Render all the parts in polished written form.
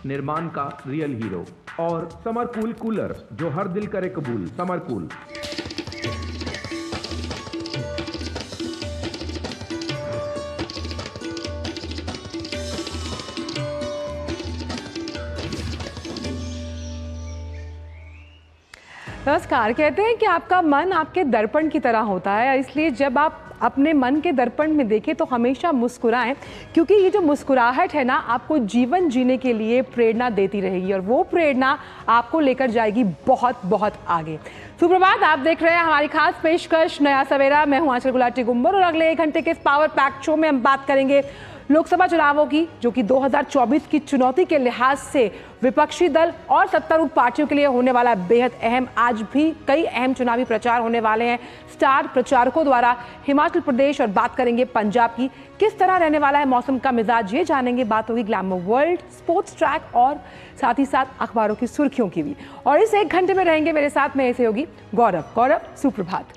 निर्माण का real hero और समरकूल कूलर जो हर दिल करे कबूल। समरकूल। नमस्कार। कहते हैं कि आपका मन आपके दर्पण की तरह होता है, इसलिए जब आप अपने मन के दर्पण में देखें तो हमेशा मुस्कुराएं, क्योंकि ये जो मुस्कुराहट है ना, आपको जीवन जीने के लिए प्रेरणा देती रहेगी और वो प्रेरणा आपको लेकर जाएगी बहुत बहुत आगे। सुप्रभात, आप देख रहे हैं हमारी खास पेशकश नया सवेरा। मैं हूं आंचल गुलाटी गुंबर और अगले 1 घंटे के इस पावर पैक शो में हम बात करेंगे लोकसभा चुनावों की, जो कि 2024 की चुनौती के लिहाज से विपक्षी दल और सत्तारूढ़ पार्टियों के लिए होने वाला बेहद अहम। आज भी कई अहम चुनावी प्रचार होने वाले हैं स्टार प्रचारकों द्वारा। हिमाचल प्रदेश और बात करेंगे पंजाब की, किस तरह रहने वाला है मौसम का मिजाज, ये जानेंगे। बात होगी ग्लैमर वर्ल्ड, स्पोर्ट्स ट्रैक और साथ ही साथ अखबारों की सुर्खियों की भी। और इस 1 घंटे में रहेंगे मेरे साथ में ऐसे होगी गौरव। गौरव, सुप्रभात।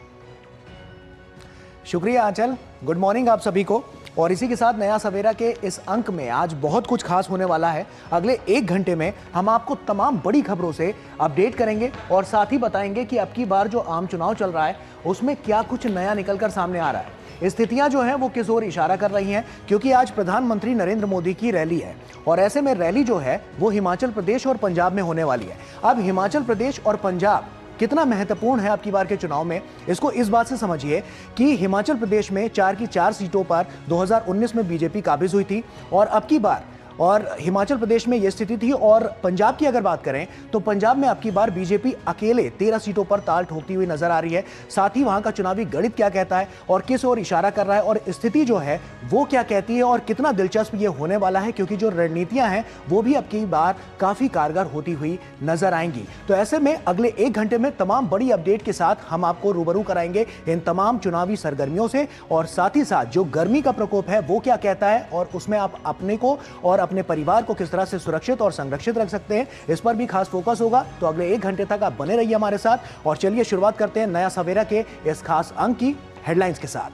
शुक्रिया आंचल, गुड मॉर्निंग आप सभी को। और इसी के साथ नया सवेरा के इस अंक में आज बहुत कुछ खास होने वाला है। अगले 1 घंटे में हम आपको तमाम बड़ी खबरों से अपडेट करेंगे और साथ ही बताएंगे कि अब की बार जो आम चुनाव चल रहा है उसमें क्या कुछ नया निकलकर सामने आ रहा है। स्थितियां जो हैं वो किस ओर इशारा कर रही हैं, क्योंकि आज प्रधानमंत्री नरेंद्र मोदी की रैली है और ऐसे में रैली जो है वो हिमाचल प्रदेश और पंजाब में होने वाली है। अब हिमाचल प्रदेश और पंजाब कितना महत्वपूर्ण है आपकी बार के चुनाव में, इसको इस बात से समझिए कि हिमाचल प्रदेश में 4 की 4 सीटों पर 2019 में बीजेपी काबिज हुई थी और अब की बार और हिमाचल प्रदेश में यह स्थिति थी। और पंजाब की अगर बात करें तो पंजाब में अब की बार बीजेपी अकेले 13 सीटों पर ताल ठोकती हुई नजर आ रही है। साथ ही वहां का चुनावी गणित क्या कहता है और किस ओर इशारा कर रहा है और स्थिति जो है वो क्या कहती है और कितना दिलचस्प ये होने वाला है, क्योंकि जो रणनीतियां हैं वो भी अब की बार काफी कारगर होती हुई नजर आएंगी। तो ऐसे में अगले 1 घंटे में तमाम बड़ी अपडेट के साथ हम आपको रूबरू कराएंगे इन तमाम चुनावी सरगर्मियों से, और साथ ही साथ जो गर्मी का प्रकोप है वो क्या कहता है और उसमें आप अपने को और अपने परिवार को किस तरह से सुरक्षित और संरक्षित रख सकते हैं, इस पर भी खास फोकस होगा। तो अगले 1 घंटे तक आप बने रहिए हमारे साथ और चलिए शुरुआत करते हैं नया सवेरा के इस खास अंक की हेडलाइंस के साथ।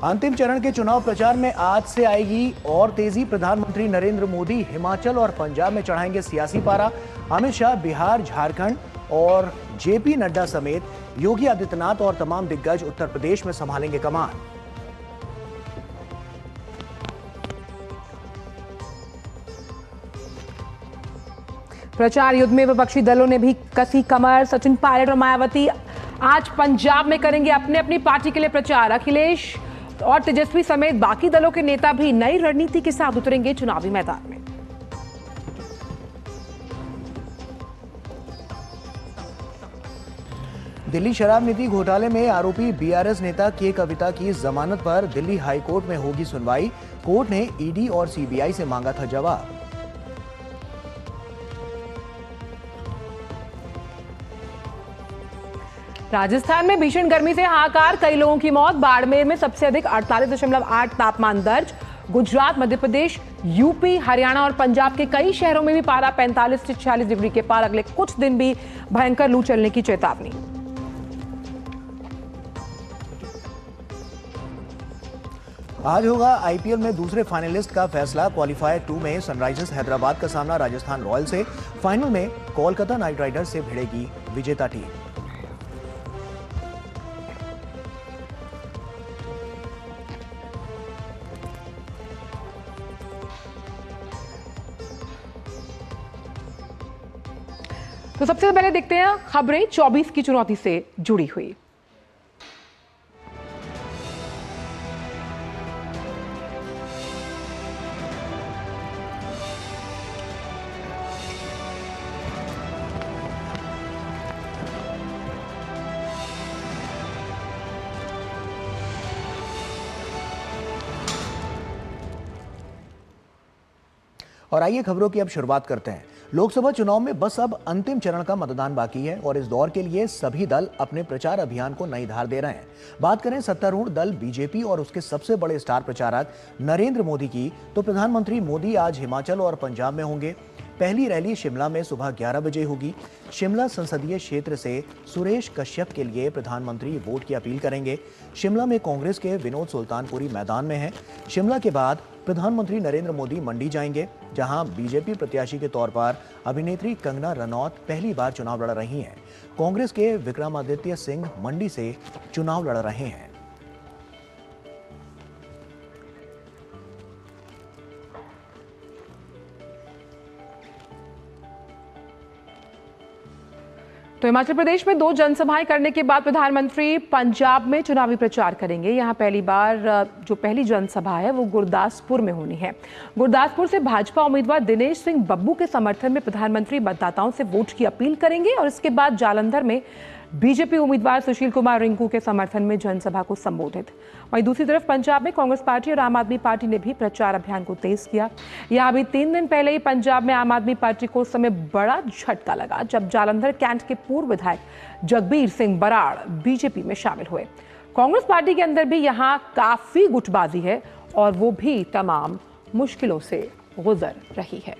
अंतिम चरण के चुनाव प्रचार में आज से आएगी और तेजी। प्रधानमंत्री नरेंद्र मोदी हिमाचल और पंजाब में चढ़ाएंगे सियासी पारा। अमित शाह बिहार, झारखंड और जेपी नड्डा समेत योगी आदित्यनाथ और तमाम दिग्गज उत्तर प्रदेश में संभालेंगे कमान। प्रचार युद्ध में विपक्षी दलों ने भी कसी कमर। सचिन पायलट और मायावती आज पंजाब में करेंगे अपने अपनी पार्टी के लिए प्रचार। अखिलेश और तेजस्वी समेत बाकी दलों के नेता भी नई रणनीति के साथ उतरेंगे चुनावी मैदान में। दिल्ली शराब नीति घोटाले में आरोपी बीआरएस नेता के कविता की जमानत पर दिल्ली हाई कोर्ट में होगी सुनवाई। कोर्ट ने ईडी और सीबीआई से मांगा था जवाब। राजस्थान में भीषण गर्मी से हाहाकार, कई लोगों की मौत। बाड़मेर में सबसे अधिक 48.8 तापमान दर्ज। गुजरात, मध्य प्रदेश, यूपी, हरियाणा और पंजाब के कई शहरों में भी पारा 45 से 46 डिग्री के पार। अगले कुछ दिन भी भयंकर लू चलने की चेतावनी। आज होगा आईपीएल में दूसरे फाइनलिस्ट का फैसला। क्वालिफायर 2 में सनराइजर्स हैदराबाद का सामना राजस्थान रॉयल से। फाइनल में कोलकाता नाइट राइडर्स से भिड़ेगी विजेता टीम। तो सबसे पहले देखते हैं खबरें 24 की चुनौती से जुड़ी हुई। और आइए खबरों की अब शुरुआत करते हैं। लोकसभा चुनाव में बस अब अंतिम चरण का मतदान बाकी है और इस दौर के लिए सभी दल अपने प्रचार अभियान को नई धार दे रहे हैं। बात करें सत्तारूढ़ दल बीजेपी और उसके सबसे बड़े स्टार प्रचारक नरेंद्र मोदी की, तो प्रधानमंत्री मोदी आज हिमाचल और पंजाब में होंगे। पहली रैली शिमला में सुबह 11 बजे होगी। शिमला संसदीय क्षेत्र से सुरेश कश्यप के लिए प्रधानमंत्री वोट की अपील करेंगे। शिमला में कांग्रेस के विनोद सुल्तानपुरी मैदान में हैं। शिमला के बाद प्रधानमंत्री नरेंद्र मोदी मंडी जाएंगे, जहां बीजेपी प्रत्याशी के तौर पर अभिनेत्री कंगना रनौत पहली बार चुनाव लड़ रही हैं। कांग्रेस के विक्रमादित्य सिंह मंडी से चुनाव लड़ रहे हैं। तो हिमाचल प्रदेश में 2 जनसभाएं करने के बाद प्रधानमंत्री पंजाब में चुनावी प्रचार करेंगे। यहां पहली बार जो पहली जनसभा है वो गुरदासपुर में होनी है। गुरदासपुर से भाजपा उम्मीदवार दिनेश सिंह बब्बू के समर्थन में प्रधानमंत्री मतदाताओं से वोट की अपील करेंगे और इसके बाद जालंधर में बीजेपी उम्मीदवार सुशील कुमार रिंकू के समर्थन में जनसभा को संबोधित। वहीं दूसरी तरफ पंजाब में कांग्रेस पार्टी और आम आदमी पार्टी ने भी प्रचार अभियान को तेज किया। यहां अभी 3 दिन पहले ही पंजाब में आम आदमी पार्टी को उस समय बड़ा झटका लगा जब जालंधर कैंट के पूर्व विधायक जगबीर सिंह बराड़ बीजेपी में शामिल हुए। कांग्रेस पार्टी के अंदर भी यहां काफी गुटबाजी है और वो भी तमाम मुश्किलों से गुजर रही है।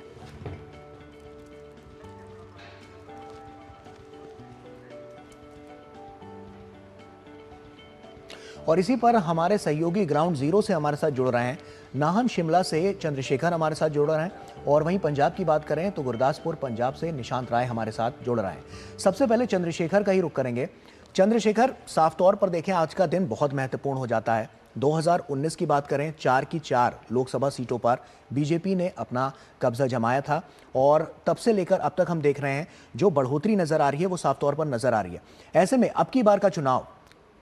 और इसी पर हमारे सहयोगी ग्राउंड जीरो से हमारे साथ जुड़ रहे हैं। नाहन शिमला से चंद्रशेखर हमारे साथ जुड़ रहे हैं और वहीं पंजाब की बात करें तो गुरदासपुर पंजाब से निशांत राय हमारे साथ जुड़ रहे हैं। सबसे पहले चंद्रशेखर का ही रुख करेंगे। चंद्रशेखर, साफ तौर पर देखें आज का दिन बहुत महत्वपूर्ण हो जाता है। 2019 की बात करें, 4 की 4 लोकसभा सीटों पर बीजेपी ने अपना कब्जा जमाया था और तब से लेकर अब तक हम देख रहे हैं जो बढ़ोतरी नजर आ रही है वो साफ तौर पर नजर आ रही है। ऐसे में अब की बार का चुनाव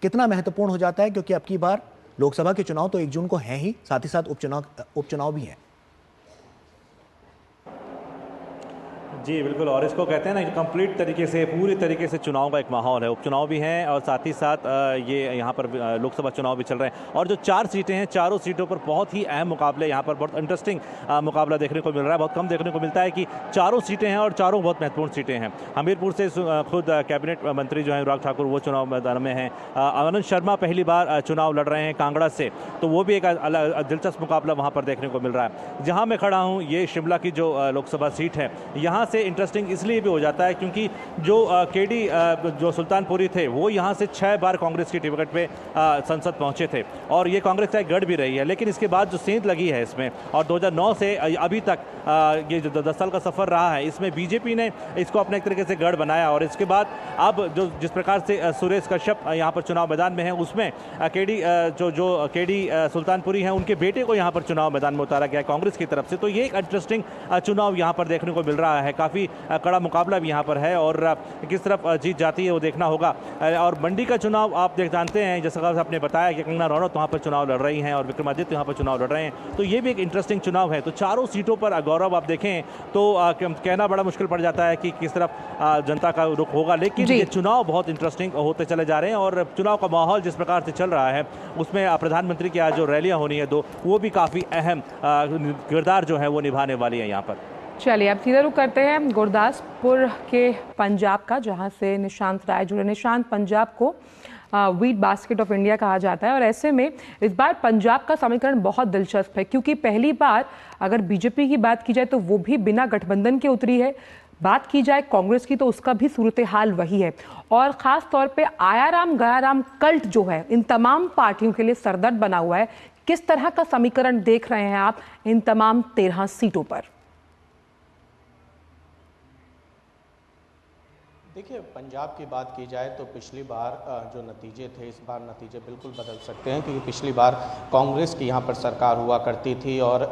कितना महत्वपूर्ण हो जाता है, क्योंकि अब की बार लोकसभा के चुनाव तो 1 जून को हैं ही, साथ ही साथ उपचुनाव भी हैं। जी बिल्कुल, और इसको कहते हैं ना कंप्लीट तरीके से, पूरी तरीके से चुनाव का एक माहौल है। उपचुनाव भी हैं और साथ ही साथ ये यहाँ पर लोकसभा चुनाव भी चल रहे हैं और जो 4 सीटें हैं, चारों सीटों पर बहुत ही अहम मुकाबले, यहाँ पर बहुत इंटरेस्टिंग मुकाबला देखने को मिल रहा है। बहुत कम देखने को मिलता है कि चारों सीटें हैं और चारों बहुत महत्वपूर्ण सीटें हैं। हमीरपुर से खुद कैबिनेट मंत्री जो हैं अनुराग ठाकुर वो चुनाव मैदान में हैं। आनंद शर्मा पहली बार चुनाव लड़ रहे हैं कांगड़ा से, तो वो भी एक दिलचस्प मुकाबला वहाँ पर देखने को मिल रहा है। जहाँ मैं खड़ा हूँ ये शिमला की जो लोकसभा सीट है, यहाँ से इंटरेस्टिंग इसलिए भी हो जाता है क्योंकि जो केडी जो सुल्तानपुरी थे वो यहाँ से 6 बार कांग्रेस की टिकट पे संसद पहुँचे थे और ये कांग्रेस का एक गढ़ भी रही है। लेकिन इसके बाद जो सेंध लगी है इसमें और 2009 से अभी तक ये जो 10 साल का सफ़र रहा है, इसमें बीजेपी ने इसको अपने एक तरीके से गढ़ बनाया और इसके बाद अब जो जिस प्रकार से सुरेश कश्यप यहाँ पर चुनाव मैदान में है, उसमें केडी सुल्तानपुरी हैं उनके बेटे को यहाँ पर चुनाव मैदान में उतारा गया है कांग्रेस की तरफ से। तो ये एक इंटरेस्टिंग चुनाव यहाँ पर देखने को मिल रहा है। काफ़ी कड़ा मुकाबला भी यहाँ पर है और किस तरफ जीत जाती है वो देखना होगा। और मंडी का चुनाव आप जानते हैं, जैसा आपने बताया कि कंगना रनौत वहाँ पर चुनाव लड़ रही हैं और विक्रमादित्य यहाँ पर चुनाव लड़ रहे हैं, तो ये भी एक इंटरेस्टिंग चुनाव है। तो चारों सीटों पर गौरव आप देखें तो कहना बड़ा मुश्किल पड़ जाता है कि किस तरफ जनता का रुख होगा, लेकिन ये चुनाव बहुत इंटरेस्टिंग होते चले जा रहे हैं और चुनाव का माहौल जिस प्रकार से चल रहा है उसमें प्रधानमंत्री की आज जो रैलियाँ होनी है 2, वो भी काफ़ी अहम किरदार जो है वो निभाने वाली है यहाँ पर। चलिए अब सीधा रुख करते हैं गुरदासपुर के पंजाब का, जहां से निशांत राय जुड़े। निशांत, पंजाब को व्हीट बास्केट ऑफ इंडिया कहा जाता है और ऐसे में इस बार पंजाब का समीकरण बहुत दिलचस्प है क्योंकि पहली बार अगर बीजेपी की बात की जाए तो वो भी बिना गठबंधन के उतरी है। बात की जाए कांग्रेस की तो उसका भी सूरत हाल वही है और ख़ास तौर पे आयाराम गयाराम कल्ट जो है इन तमाम पार्टियों के लिए सरदर्द बना हुआ है। किस तरह का समीकरण देख रहे हैं आप इन तमाम 13 सीटों पर? देखिए, पंजाब की बात की जाए तो पिछली बार जो नतीजे थे, इस बार नतीजे बिल्कुल बदल सकते हैं क्योंकि पिछली बार कांग्रेस की यहाँ पर सरकार हुआ करती थी और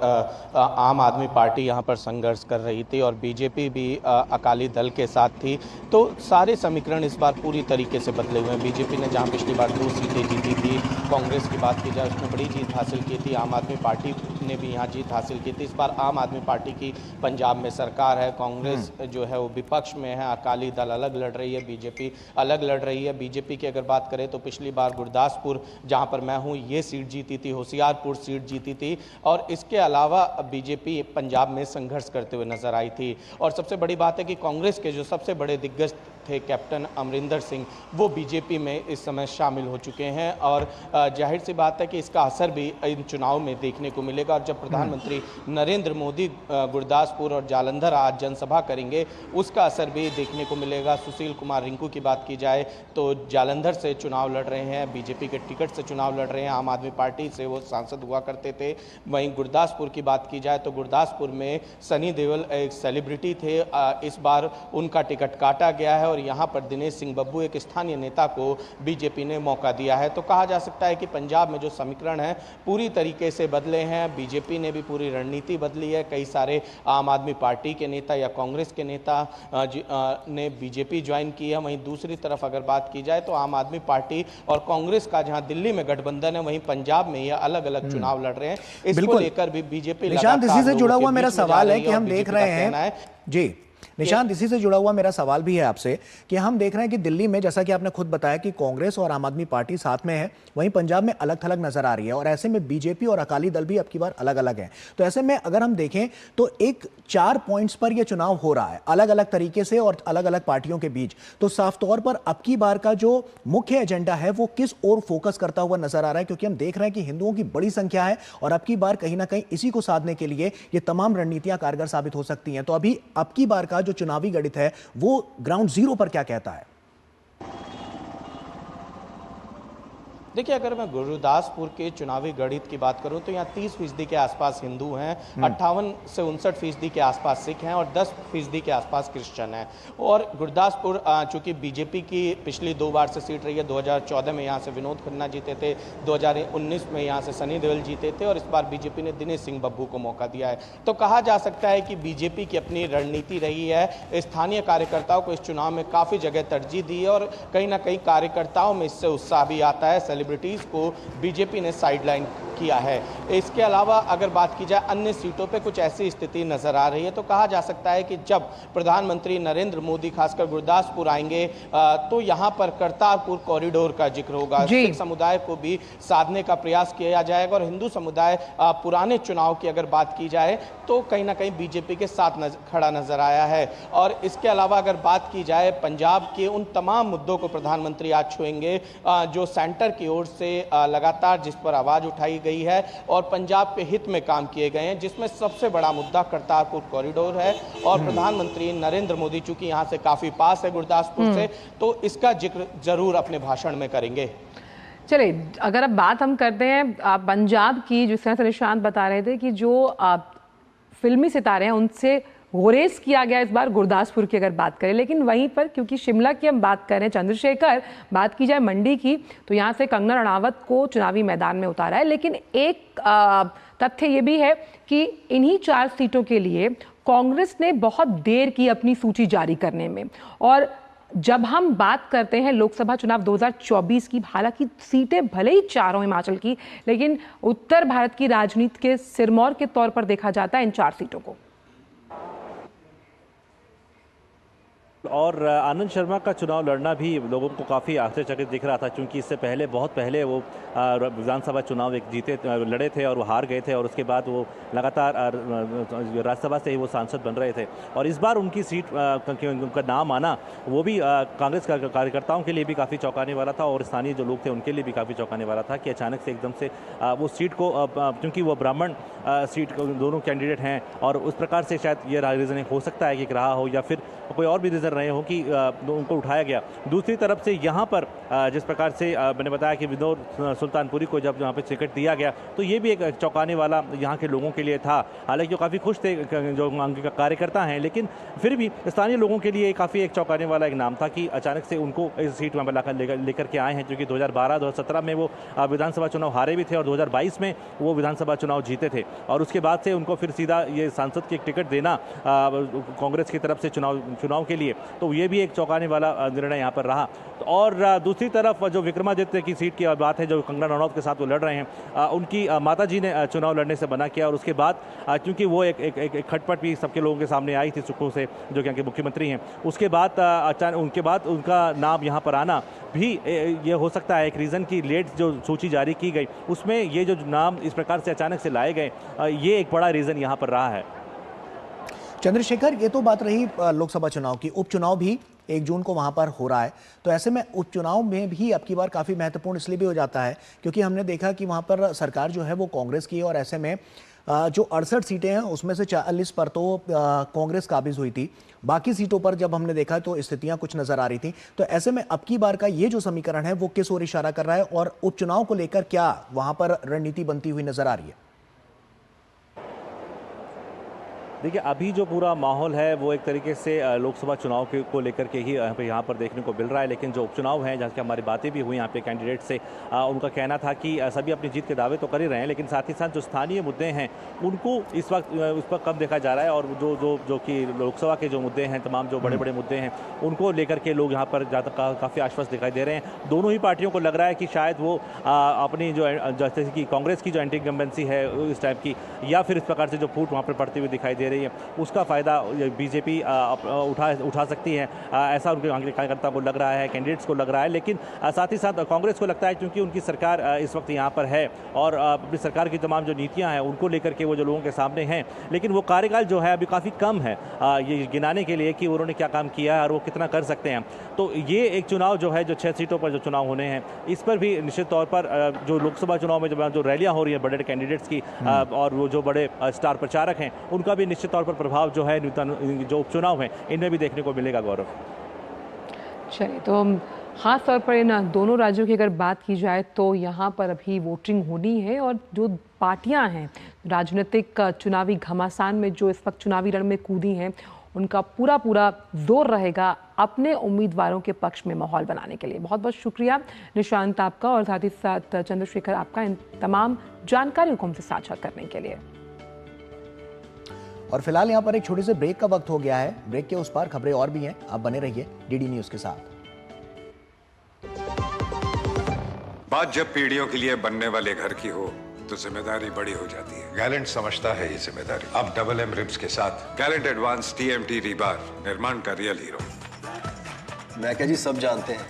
आम आदमी पार्टी यहाँ पर संघर्ष कर रही थी और बीजेपी भी अकाली दल के साथ थी। तो सारे समीकरण इस बार पूरी तरीके से बदले हुए हैं। बीजेपी ने जहाँ पिछली बार 2 सीटें जीती थी, कांग्रेस की बात की जाए उसने बड़ी जीत हासिल की थी, आम आदमी पार्टी ने भी यहाँ जीत हासिल की थी। इस बार आम आदमी पार्टी की पंजाब में सरकार है, कांग्रेस जो है वो विपक्ष में है, अकाली दल अलग लड़ रही है, बीजेपी अलग लड़ रही है। बीजेपी की अगर बात करें तो पिछली बार गुरदासपुर जहां पर मैं हूं ये सीट जीती थी, होशियारपुर सीट जीती थी और इसके अलावा बीजेपी पंजाब में संघर्ष करते हुए नजर आई थी। और सबसे बड़ी बात है कि कांग्रेस के जो सबसे बड़े दिग्गज थे कैप्टन अमरिंदर सिंह, वो बीजेपी में इस समय शामिल हो चुके हैं और जाहिर सी बात है कि इसका असर भी इन चुनाव में देखने को मिलेगा। और जब प्रधानमंत्री नरेंद्र मोदी गुरदासपुर और जालंधर आज जनसभा करेंगे, उसका असर भी देखने को मिलेगा। सुशील कुमार रिंकू की बात की जाए तो जालंधर से चुनाव लड़ रहे हैं, बीजेपी के टिकट से चुनाव लड़ रहे हैं, आम आदमी पार्टी से वो सांसद हुआ करते थे। वहीं गुरदासपुर की बात की जाए तो गुरदासपुर में सनी देओल एक सेलिब्रिटी थे, इस बार उनका टिकट काटा गया है और यहाँ पर दिनेश सिंह बब्बू एक स्थानीय नेता को बीजेपी ने मौका दिया है। तो कहा जा सकता है कि पंजाब में जो समीकरण है पूरी तरीके से बदले हैं। बीजेपी ने भी पूरी रणनीति बदली है। कई सारे आम आदमी पार्टी के नेता या कांग्रेस के नेता ने बीजेपी ज्वाइन की है। वहीं दूसरी तरफ अगर बात की जाए तो आम आदमी पार्टी और कांग्रेस का जहां दिल्ली में गठबंधन है, वहीं पंजाब में ये अलग अलग चुनाव लड़ रहे हैं। इसको लेकर भी बीजेपी निशांत, इसी से जुड़ा हुआ मेरा सवाल है कि हम देख रहे हैं जी निशांत, इसी से जुड़ा हुआ मेरा सवाल भी है आपसे कि हम देख रहे हैं कि दिल्ली में, जैसा कि आपने खुद बताया कि कांग्रेस और आम आदमी पार्टी साथ में है, वहीं पंजाब में अलग थलग नजर आ रही है और ऐसे में बीजेपी और अकाली दल भी अब की बार अलग अलग हैं। तो ऐसे में अगर हम देखें तो एक 4 पॉइंट्स पर यह चुनाव हो रहा है अलग अलग तरीके से और अलग अलग पार्टियों के बीच। तो साफ तौर पर अब की बार का जो मुख्य एजेंडा है वो किस ओर फोकस करता हुआ नजर आ रहा है, क्योंकि हम देख रहे हैं कि हिंदुओं की बड़ी संख्या है और अब की बार कहीं ना कहीं इसी को साधने के लिए ये तमाम रणनीतियां कारगर साबित हो सकती हैं। तो अभी अब की बार का जो चुनावी गणित है वो ग्राउंड जीरो पर क्या कहता है? देखिए, अगर मैं गुरदासपुर के चुनावी गणित की बात करूं तो यहाँ 30% के आसपास हिंदू हैं, 58 से 59% के आसपास सिख हैं और 10% के आसपास क्रिश्चियन हैं। और गुरदासपुर चूंकि बीजेपी की पिछली 2 बार से सीट रही है, 2014 में यहाँ से विनोद खन्ना जीते थे, 2019 में यहाँ से सनी देओल जीते थे और इस बार बीजेपी ने दिनेश सिंह बब्बू को मौका दिया है। तो कहा जा सकता है कि बीजेपी की अपनी रणनीति रही है। स्थानीय कार्यकर्ताओं को इस चुनाव में काफ़ी जगह तरजीह दी है और कहीं ना कहीं कार्यकर्ताओं में इससे उत्साह भी आता है। सेलिब्रिटीज को बीजेपी ने साइडलाइन किया है। इसके अलावा अगर बात की जाए अन्य सीटों पे कुछ ऐसी स्थिति नजर आ रही है, तो कहा जा सकता है कि जब प्रधानमंत्री नरेंद्र मोदी खासकर गुरदासपुर आएंगे तो यहां पर करतारपुर कॉरिडोर का जिक्र होगा। सिख समुदाय को भी साधने का प्रयास किया जाएगा और हिंदू समुदाय पुराने चुनाव की अगर बात की जाए तो कहीं ना कहीं बीजेपी के साथ खड़ा नजर आया है। और इसके अलावा अगर बात की जाए पंजाब के उन तमाम मुद्दों को प्रधानमंत्री आज छुएंगे जो सेंटर की ओर से लगातार जिस पर आवाज उठाई गई है और पंजाब के हित में काम किए गए हैं, जिसमें सबसे बड़ा मुद्दा करतारपुर कॉरिडोर है। और प्रधानमंत्री नरेंद्र मोदी चूंकि यहां से काफी पास है गुरदासपुर से, तो इसका जिक्र जरूर अपने भाषण में करेंगे। चलिए, अगर अब बात हम करते हैं पंजाब की, जिस तरह से निशांत बता रहे थे कि जो फिल्मी सितारे हैं उनसे गुरेज किया गया इस बार गुरदासपुर की अगर बात करें, लेकिन वहीं पर क्योंकि शिमला की हम बात कर रहे हैं, चंद्रशेखर, बात की जाए मंडी की, तो यहाँ से कंगना रणावत को चुनावी मैदान में उतारा है। लेकिन एक तथ्य ये भी है कि इन्हीं 4 सीटों के लिए कांग्रेस ने बहुत देर की अपनी सूची जारी करने में। और जब हम बात करते हैं लोकसभा चुनाव 2024 की, हालांकि सीटें भले ही 4 हों हिमाचल की, लेकिन उत्तर भारत की राजनीति के सिरमौर के तौर पर देखा जाता है इन 4 सीटों को। और आनंद शर्मा का चुनाव लड़ना भी लोगों को काफ़ी आश्चर्यचकित दिख रहा था, क्योंकि इससे पहले बहुत पहले वो विधानसभा चुनाव लड़े थे और वो हार गए थे और उसके बाद वो लगातार राज्यसभा से ही वो सांसद बन रहे थे। और इस बार उनकी सीट उनका नाम आना वो भी कांग्रेस कार्यकर्ताओं के लिए भी काफ़ी चौंकाने वाला था और स्थानीय जो लोग थे उनके लिए भी काफ़ी चौंकाने वाला था कि अचानक से एकदम से वो सीट को, क्योंकि वो ब्राह्मण सीट दोनों कैंडिडेट हैं और उस प्रकार से शायद ये रीज़निंग हो सकता है कि रहा हो या फिर कोई और भी रीज़न रहे हो कि उनको उठाया गया। दूसरी तरफ से यहाँ पर जिस प्रकार से मैंने बताया कि विनोद सुल्तानपुरी को जब यहाँ पे टिकट दिया गया तो ये भी एक चौंकाने वाला यहाँ के लोगों के लिए था। हालांकि वो काफ़ी खुश थे जो कार्यकर्ता हैं, लेकिन फिर भी स्थानीय लोगों के लिए काफ़ी एक चौंकाने वाला एक नाम था कि अचानक से उनको इस सीट में लेकर के आए हैं, क्योंकि 2012-2017 में वो विधानसभा चुनाव हारे भी थे और 2022 में वो विधानसभा चुनाव जीते थे और उसके बाद से उनको फिर सीधा ये सांसद की टिकट देना कांग्रेस की तरफ से चुनाव के लिए, तो ये भी एक चौंकाने वाला निर्णय यहाँ पर रहा। और दूसरी तरफ जो विक्रमादित्य की सीट की बात है, जो कंगना रनौत के साथ वो लड़ रहे हैं, उनकी माता जी ने चुनाव लड़ने से मना किया और उसके बाद क्योंकि वो एक खटपट भी सबके लोगों के सामने आई थी सुखों से, जो कि यहाँ के मुख्यमंत्री हैं, उसके बाद अचानक उनके बाद उनका नाम यहाँ पर आना भी ये हो सकता है एक रीज़न की लेट जो सूची जारी की गई उसमें ये जो नाम इस प्रकार से अचानक से लाए गए, ये एक बड़ा रीज़न यहाँ पर रहा है। चंद्रशेखर, ये तो बात रही लोकसभा चुनाव की। उपचुनाव भी 1 जून को वहाँ पर हो रहा है। तो ऐसे में उपचुनाव में भी अब की बार काफ़ी महत्वपूर्ण इसलिए भी हो जाता है क्योंकि हमने देखा कि वहाँ पर सरकार जो है वो कांग्रेस की है और ऐसे में जो 68 सीटें हैं उसमें से 40 पर तो कांग्रेस काबिज हुई थी। बाकी सीटों पर जब हमने देखा तो स्थितियां कुछ नजर आ रही थी। तो ऐसे में अब की बार का ये जो समीकरण है वो किस ओर इशारा कर रहा है और उपचुनाव को लेकर क्या वहां पर रणनीति बनती हुई नजर आ रही है? देखिए, अभी जो पूरा माहौल है वो एक तरीके से लोकसभा चुनाव को लेकर के ही यहाँ पर देखने को मिल रहा है। लेकिन जो उपचुनाव हैं, जहाँ की हमारी बातें भी हुई यहाँ पे कैंडिडेट से, उनका कहना था कि सभी अपनी जीत के दावे तो कर ही रहे हैं, लेकिन साथ ही साथ जो स्थानीय मुद्दे हैं उनको इस वक्त उस पर कम देखा जा रहा है। और जो कि लोकसभा के जो मुद्दे हैं, तमाम जो बड़े बड़े मुद्दे हैं, उनको लेकर के लोग यहाँ पर ज़्यादा काफ़ी आश्वस्त दिखाई दे रहे हैं। दोनों ही पार्टियों को लग रहा है कि शायद वो अपनी जो जैसे कि कांग्रेस की जो एंटी इनकम्बेंसी है इस टाइप की, या फिर इस प्रकार से जो फूट वहाँ पर पड़ती हुई दिखाई दे रही है, उसका फ़ायदा बीजेपी उठा सकती है। ऐसा उनके कार्यकर्ता को लग रहा है, कैंडिडेट्स को लग रहा है। लेकिन साथ ही साथ कांग्रेस को लगता है क्योंकि उनकी सरकार इस वक्त यहाँ पर है और अपनी सरकार की तमाम जो नीतियाँ हैं उनको लेकर के वो जो लोगों के सामने हैं, लेकिन वो कार्यकाल जो है अभी काफ़ी कम है ये गिनाने के लिए कि उन्होंने क्या काम किया है और वो कितना कर सकते हैं। तो ये एक चुनाव जो है, जो 6 सीटों पर जो चुनाव होने हैं, इस पर भी निश्चित तौर पर जो लोकसभा चुनाव में जो रैलियाँ हो रही हैं बड़े बड़े कैंडिडेट्स की और वो जो बड़े स्टार प्रचारक हैं, उनका भी निश्चित तौर पर प्रभाव जो है जो उपचुनाव हैं इनमें भी देखने को मिलेगा। गौरव, चलिए, तो ख़ास तौर पर इन दोनों राज्यों की अगर बात की जाए तो यहाँ पर अभी वोटिंग होनी है और जो पार्टियाँ हैं राजनीतिक चुनावी घमासान में जो इस वक्त चुनावी रण में कूदी हैं, उनका पूरा जोर रहेगा अपने उम्मीदवारों के पक्ष में माहौल बनाने के लिए। बहुत बहुत शुक्रिया निशांत आपका और साथ ही साथ चंद्रशेखर आपका इन तमाम जानकारियों को हमसे साझा करने के लिए। और फिलहाल यहाँ पर एक छोटे से ब्रेक का वक्त हो गया है। ब्रेक के उस पार खबरें और भी हैं, आप बने रहिए डीडी न्यूज के साथ। बात जब पीढ़ियों के लिए बनने वाले घर की हो तो जिम्मेदारी बड़ी हो जाती है। गैलेंट समझता है ये जिम्मेदारी। अब डबल एम रिब्स के साथ गैलेंट एडवांस टीएमटी रीबार, निर्माण का रियल हीरो। मैं क्या जी, सब जानते हैं,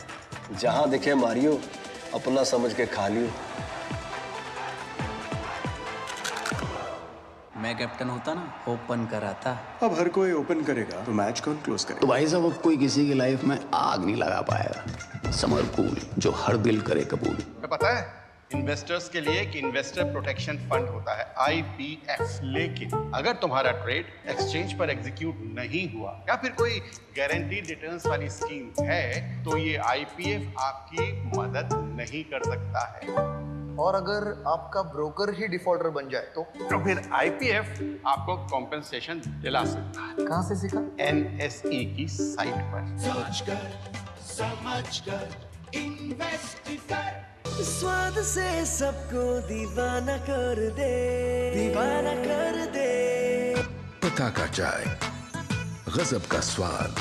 जहां दिखे मारियो, अपना समझ के खा लियो। मैं कैप्टन होता ना, ओपन कराता। अब हर कोई ओपन करेगा तो मैच कौन क्लोज करेगा? तो भाई साहब, अब कोई किसी की लाइफ में आग नहीं लगा पाएगा। समर कूल, जो हर दिल करे कबूल। पता है इन्वेस्टर्स के लिए एक इन्वेस्टर प्रोटेक्शन फंड होता है, IPF। लेकिन अगर तुम्हारा ट्रेड एक्सचेंज पर एग्जीक्यूट नहीं हुआ या फिर कोई गारंटीड रिटर्न्स वाली स्कीम है तो ये IPF आपकी मदद नहीं कर सकता है। और अगर आपका ब्रोकर ही डिफॉल्टर बन जाए तो फिर IPF आपको कॉम्पेंसेशन दिला सकता है। कहां से सीखा? NSE की साइट पर। समझकर इन्वेस्ट कर, स्वाद से सबको दीवाना कर दे, दीवाना कर दे। पता का चाय, गजब का स्वाद।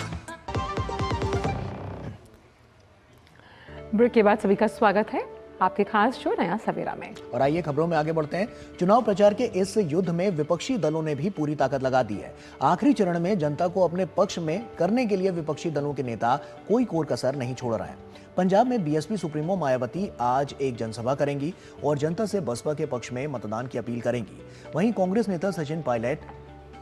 ब्रेक के बाद सभी का स्वागत है आपके खास शो नया सवेरा में। और आइए खबरों में आगे बढ़ते हैं। चुनाव प्रचार के इस युद्ध में विपक्षी दलों ने भी पूरी ताकत लगा दी है। आखिरी चरण में जनता को अपने पक्ष में करने के लिए विपक्षी दलों के नेता कोई कोर कसर नहीं छोड़ रहे हैं। पंजाब में बीएसपी सुप्रीमो मायावती आज एक जनसभा करेंगी और जनता से बसपा के पक्ष में मतदान की अपील करेंगी। वहीं कांग्रेस नेता सचिन पायलट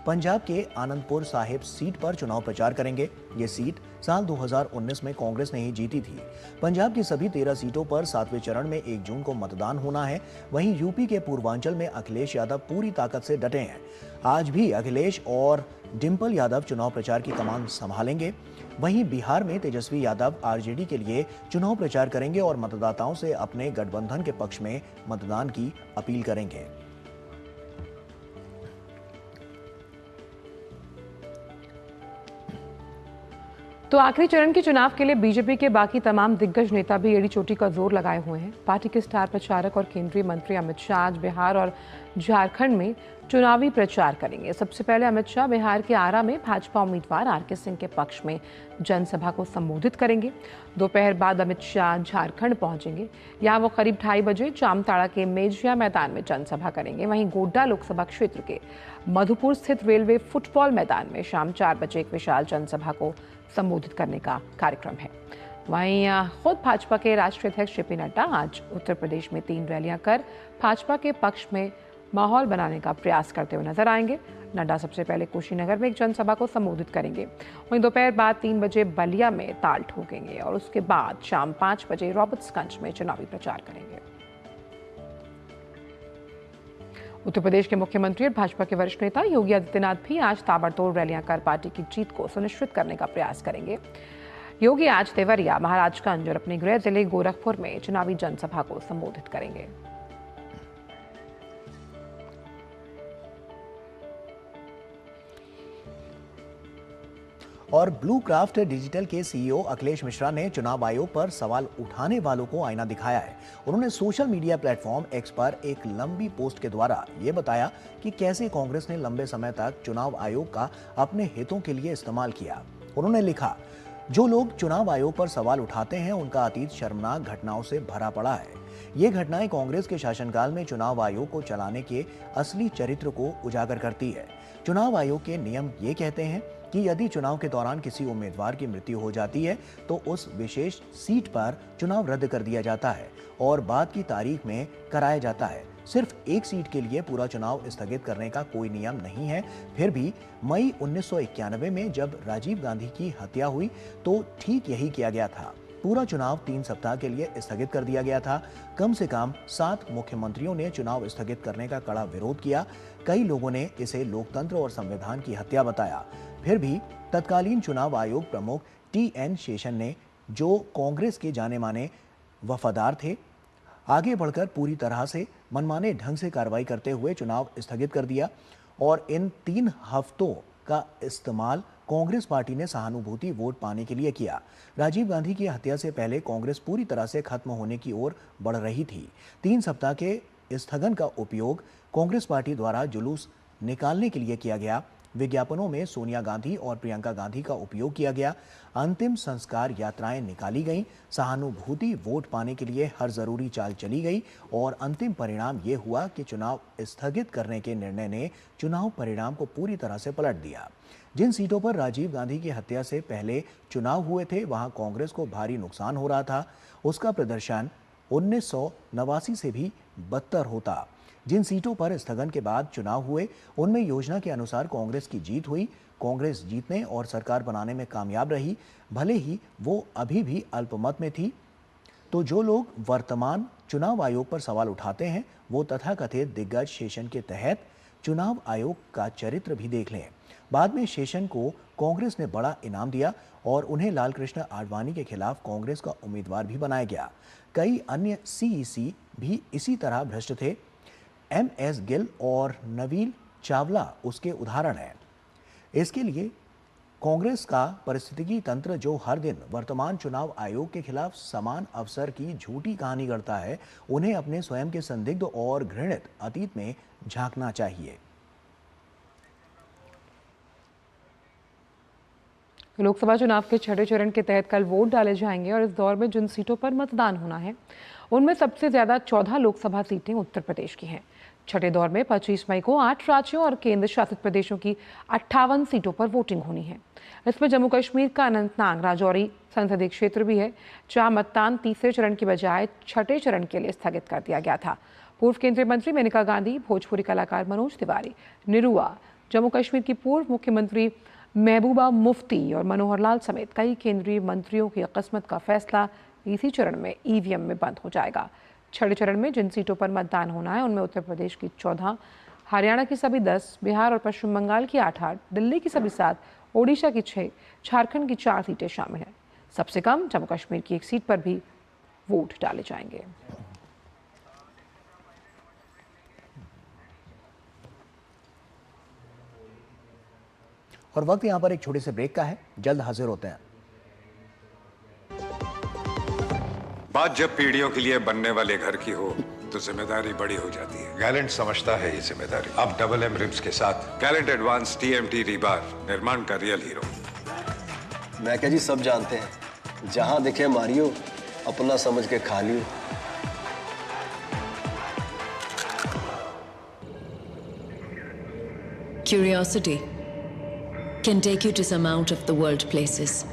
पंजाब के आनंदपुर साहिब सीट पर चुनाव प्रचार करेंगे। ये सीट साल 2019 में कांग्रेस ने ही जीती थी। पंजाब की सभी 13 सीटों पर 7वें चरण में 1 जून को मतदान होना है। वहीं यूपी के पूर्वांचल में अखिलेश यादव पूरी ताकत से डटे हैं। आज भी अखिलेश और डिंपल यादव चुनाव प्रचार की कमान संभालेंगे। वहीं बिहार में तेजस्वी यादव आरजेडी के लिए चुनाव प्रचार करेंगे और मतदाताओं से अपने गठबंधन के पक्ष में मतदान की अपील करेंगे। तो आखिरी चरण के चुनाव के लिए बीजेपी के बाकी तमाम दिग्गज नेता भी एड़ी चोटी का जोर लगाए हुए हैं। पार्टी के स्टार प्रचारक और केंद्रीय मंत्री अमित शाह आज बिहार और झारखंड में चुनावी प्रचार करेंगे। सबसे पहले अमित शाह बिहार के आरा में भाजपा उम्मीदवार आरके सिंह के पक्ष में जनसभा को संबोधित करेंगे। दोपहर बाद अमित शाह झारखंड पहुंचेंगे। यहाँ वो करीब 2:30 बजे जामताड़ा के मेजिया मैदान में जनसभा करेंगे। वहीं गोड्डा लोकसभा क्षेत्र के मधुपुर स्थित रेलवे फुटबॉल मैदान में शाम 4 बजे एक विशाल जनसभा को संबोधित करने का कार्यक्रम है। वहीं खुद भाजपा के राष्ट्रीय अध्यक्ष जेपी नड्डा आज उत्तर प्रदेश में 3 रैलियां कर भाजपा के पक्ष में माहौल बनाने का प्रयास करते हुए नजर आएंगे। नड्डा सबसे पहले कुशीनगर में एक जनसभा को संबोधित करेंगे। वहीं दोपहर बाद 3 बजे बलिया में ताल ठोकेंगे और उसके बाद शाम 5 बजे रॉबर्ट्सगंज में चुनावी प्रचार करेंगे। उत्तर प्रदेश के मुख्यमंत्री और भाजपा के वरिष्ठ नेता योगी आदित्यनाथ भी आज ताबड़तोड़ रैलियां कर पार्टी की जीत को सुनिश्चित करने का प्रयास करेंगे। योगी आज देवरिया, महाराजगंज और अपने गृह जिले गोरखपुर में चुनावी जनसभा को संबोधित करेंगे। और ब्लू क्राफ्ट डिजिटल के सीईओ अखिलेश मिश्रा ने चुनाव आयोग पर सवाल उठाने वालों को आईना दिखाया है। उन्होंने सोशल मीडिया प्लेटफॉर्म एक्स पर एक लंबी पोस्ट के द्वारा ये बताया कि कैसे कांग्रेस ने लंबे समय तक चुनाव आयोग का अपने हितों के लिए इस्तेमाल किया। उन्होंने लिखा, जो लोग चुनाव आयोग पर सवाल उठाते हैं उनका अतीत शर्मनाक घटनाओं से भरा पड़ा है। ये घटनाएं कांग्रेस के शासनकाल में चुनाव आयोग को चलाने के असली चरित्र को उजागर करती है। चुनाव आयोग के नियम ये कहते हैं कि यदि चुनाव के दौरान किसी उम्मीदवार की मृत्यु हो जाती है तो उस विशेष सीट पर चुनाव रद्द कर दिया जाता है और बाद की तारीख में कराया जाता है। सिर्फ एक सीट के लिए पूरा चुनाव स्थगित करने का कोई नियम नहीं है। फिर भी मई 1991 में जब राजीव गांधी की हत्या हुई तो ठीक यही किया गया था। पूरा चुनाव 3 सप्ताह के लिए स्थगित कर दिया गया था। कम से कम 7 मुख्यमंत्रियों ने चुनाव स्थगित करने का कड़ा विरोध किया। कई लोगों ने इसे लोकतंत्र और संविधान की हत्या बताया। फिर भी तत्कालीन चुनाव आयोग प्रमुख TN शेषन ने, जो कांग्रेस के जाने माने वफादार थे, आगे बढ़कर पूरी तरह से मनमाने ढंग से कार्रवाई करते हुए चुनाव स्थगित कर दिया और इन 3 हफ्तों का इस्तेमाल कांग्रेस पार्टी ने सहानुभूति वोट पाने के लिए किया। राजीव गांधी की हत्या से पहले कांग्रेस पूरी तरह से खत्म होने की ओर बढ़ रही थी। 3 सप्ताह के स्थगन का उपयोग कांग्रेस पार्टी द्वारा जुलूस निकालने के लिए किया गया। विज्ञापनों में सोनिया गांधी और प्रियंका गांधी का उपयोग किया गया। अंतिम संस्कार यात्राएं निकाली गईं। सहानुभूति वोट पाने के लिए हर जरूरी चाल चली गई और अंतिम परिणाम ये हुआ कि चुनाव स्थगित करने के निर्णय ने चुनाव परिणाम को पूरी तरह से पलट दिया। जिन सीटों पर राजीव गांधी की हत्या से पहले चुनाव हुए थे वहां कांग्रेस को भारी नुकसान हो रहा था। उसका प्रदर्शन 1989 से भी बदतर होता। जिन सीटों पर स्थगन के बाद चुनाव हुए उनमें योजना के अनुसार कांग्रेस की जीत हुई। कांग्रेस जीतने और सरकार बनाने में कामयाब रही, भले ही वो अभी भी अल्पमत में थी। तो जो लोग वर्तमान चुनाव आयोग पर सवाल उठाते हैं वो तथाकथित दिग्गज शेषन के तहत चुनाव आयोग का चरित्र भी देख लें। बाद में शेषन को कांग्रेस ने बड़ा इनाम दिया और उन्हें लाल कृष्ण आडवाणी के खिलाफ कांग्रेस का उम्मीदवार भी बनाया गया। कई अन्य CEC भी इसी तरह भ्रष्ट थे। MS गिल और नवील चावला उसके उदाहरण हैं। इसके लिए कांग्रेस का परिस्थितिकी तंत्र जो हर दिन वर्तमान चुनाव आयोग के खिलाफ समान अवसर की झूठी कहानी गढ़ता है, उन्हें अपने स्वयं के संदिग्ध और घृणित अतीत में झांकना चाहिए। लोकसभा चुनाव के 6ठे चरण के तहत कल वोट डाले जाएंगे और इस दौर में जिन सीटों पर मतदान होना है उनमें सबसे ज्यादा 14 लोकसभा सीटें उत्तर प्रदेश की हैं। 6ठे दौर में 25 मई को 8 राज्यों और केंद्र शासित प्रदेशों की 58 सीटों पर वोटिंग होनी है। इसमें जम्मू कश्मीर का अनंतनाग राजौरी संसदीय क्षेत्र भी है, जहां मतदान तीसरे चरण की बजाय 6ठे चरण के लिए स्थगित कर दिया गया था। पूर्व केंद्रीय मंत्री मेनका गांधी, भोजपुरी कलाकार मनोज तिवारी, निरुआ, जम्मू कश्मीर की पूर्व मुख्यमंत्री महबूबा मुफ्ती और मनोहर लाल समेत कई केंद्रीय मंत्रियों की किस्मत का फैसला इसी चरण में EVM में बंद हो जाएगा। 6ठे चरण में जिन सीटों पर मतदान होना है उनमें उत्तर प्रदेश की 14, हरियाणा की सभी 10, बिहार और पश्चिम बंगाल की 8, दिल्ली की सभी 7, ओडिशा की 6, झारखंड की 4 सीटें शामिल हैं। सबसे कम जम्मू कश्मीर की 1 सीट पर भी वोट डाले जाएंगे। और वक्त यहाँ पर एक छोटे से ब्रेक का है, जल्द हाजिर होते हैं। बात जब पीढ़ियों के लिए बनने वाले घर की हो तो जिम्मेदारी बड़ी हो जाती है। गैलेंट समझता है ये जिम्मेदारी। अब MM रिब्स के साथ गैलेंट एडवांस TMT रीबार, निर्माण का रियल हीरो। मैं क्या जी सब जानते हैं, जहां दिखे मारियो, अपना समझ के खा लियो। Curiosity can take you to some out of the world places.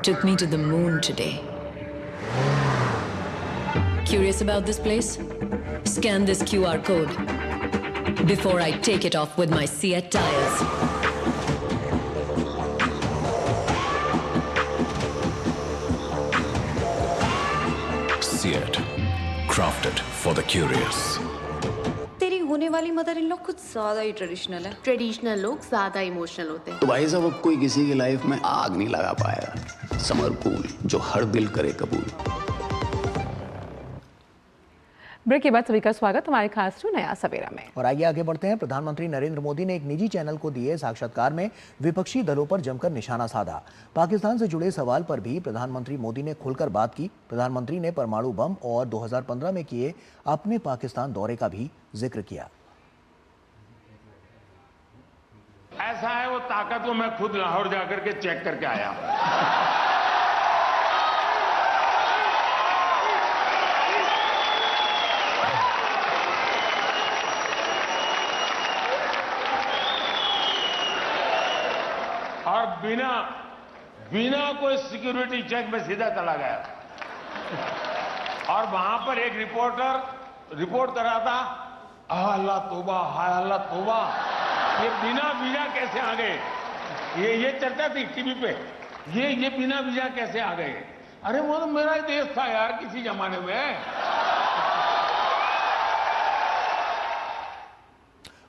Took me to the moon today. Curious about this place? Scan this QR code. before I take it off with my Seat tires. Seat, crafted for the curious. तेरी होने वाली mother in law कुछ ज्यादा ही traditional है। Traditional लोग ज्यादा emotional होते हैं। तो भाई साहब अब कोई किसी की लाइफ में आग नहीं लगा पाएगा। समर कूल जो हर दिल करे कबूल। ब्रेक के बाद सभी का स्वागत हमारे खास शो नया सवेरा में। और आगे बढ़ते हैं। प्रधानमंत्री नरेंद्र मोदी ने एक निजी चैनल को दिए साक्षात्कार में विपक्षी दलों पर जमकर निशाना साधा। पाकिस्तान से जुड़े सवाल पर भी प्रधानमंत्री मोदी ने खुलकर बात की। प्रधानमंत्री ने परमाणु बम और 2015 में किए अपने पाकिस्तान दौरे का भी जिक्र किया। ऐसा है वो ताकत को मैं खुद लाहौर जाकर के चेक करके आया। और बिना कोई सिक्योरिटी चेक में सीधा चला गया। और वहां पर एक रिपोर्टर रिपोर्ट कर रहा था, अल्लाह तौबा, हाय अल्लाह तौबा, ये बिना वीजा कैसे आ गए। ये चर्चा थी टीवी पे, ये बिना वीजा कैसे आ गए। अरे वो तो मेरा ही देश था यार किसी जमाने में।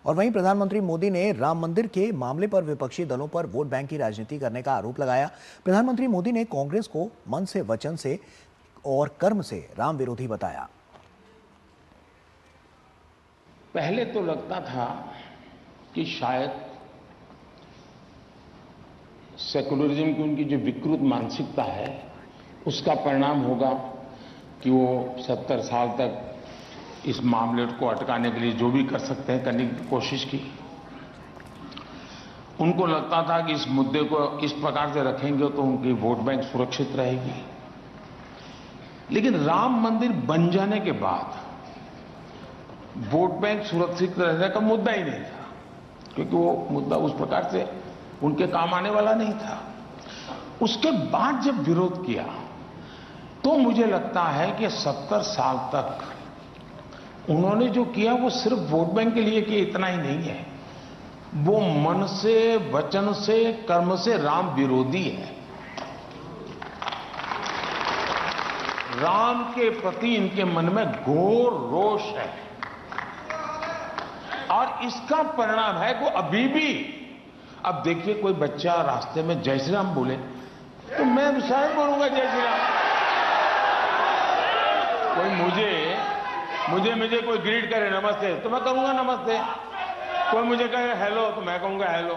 और वहीं प्रधानमंत्री मोदी ने राम मंदिर के मामले पर विपक्षी दलों पर वोट बैंक की राजनीति करने का आरोप लगाया। प्रधानमंत्री मोदी ने कांग्रेस को मन से, वचन से और कर्म से राम विरोधी बताया। पहले तो लगता था कि शायद सेकुलरिज्म की उनकी जो विकृत मानसिकता है उसका परिणाम होगा कि वो 70 साल तक इस मामले को अटकाने के लिए जो भी कर सकते हैं करने की कोशिश की। उनको लगता था कि इस मुद्दे को इस प्रकार से रखेंगे तो उनकी वोट बैंक सुरक्षित रहेगी। लेकिन राम मंदिर बन जाने के बाद वोट बैंक सुरक्षित रहने का मुद्दा ही नहीं था, क्योंकि वो मुद्दा उस प्रकार से उनके काम आने वाला नहीं था। उसके बाद जब विरोध किया तो मुझे लगता है कि 70 साल तक उन्होंने जो किया वो सिर्फ वोट बैंक के लिए किया, इतना ही नहीं है। वो मन से, वचन से, कर्म से राम विरोधी है। राम के प्रति इनके मन में घोर रोष है और इसका परिणाम है कि अभी भी, अब देखिए कोई बच्चा रास्ते में जय श्री राम बोले तो मैं शायद बोलूंगा जय श्री राम। कोई मुझे कोई ग्रीट करे नमस्ते तो मैं कहूंगा नमस्ते। कोई मुझे कहे हेलो तो मैं कहूंगा हेलो।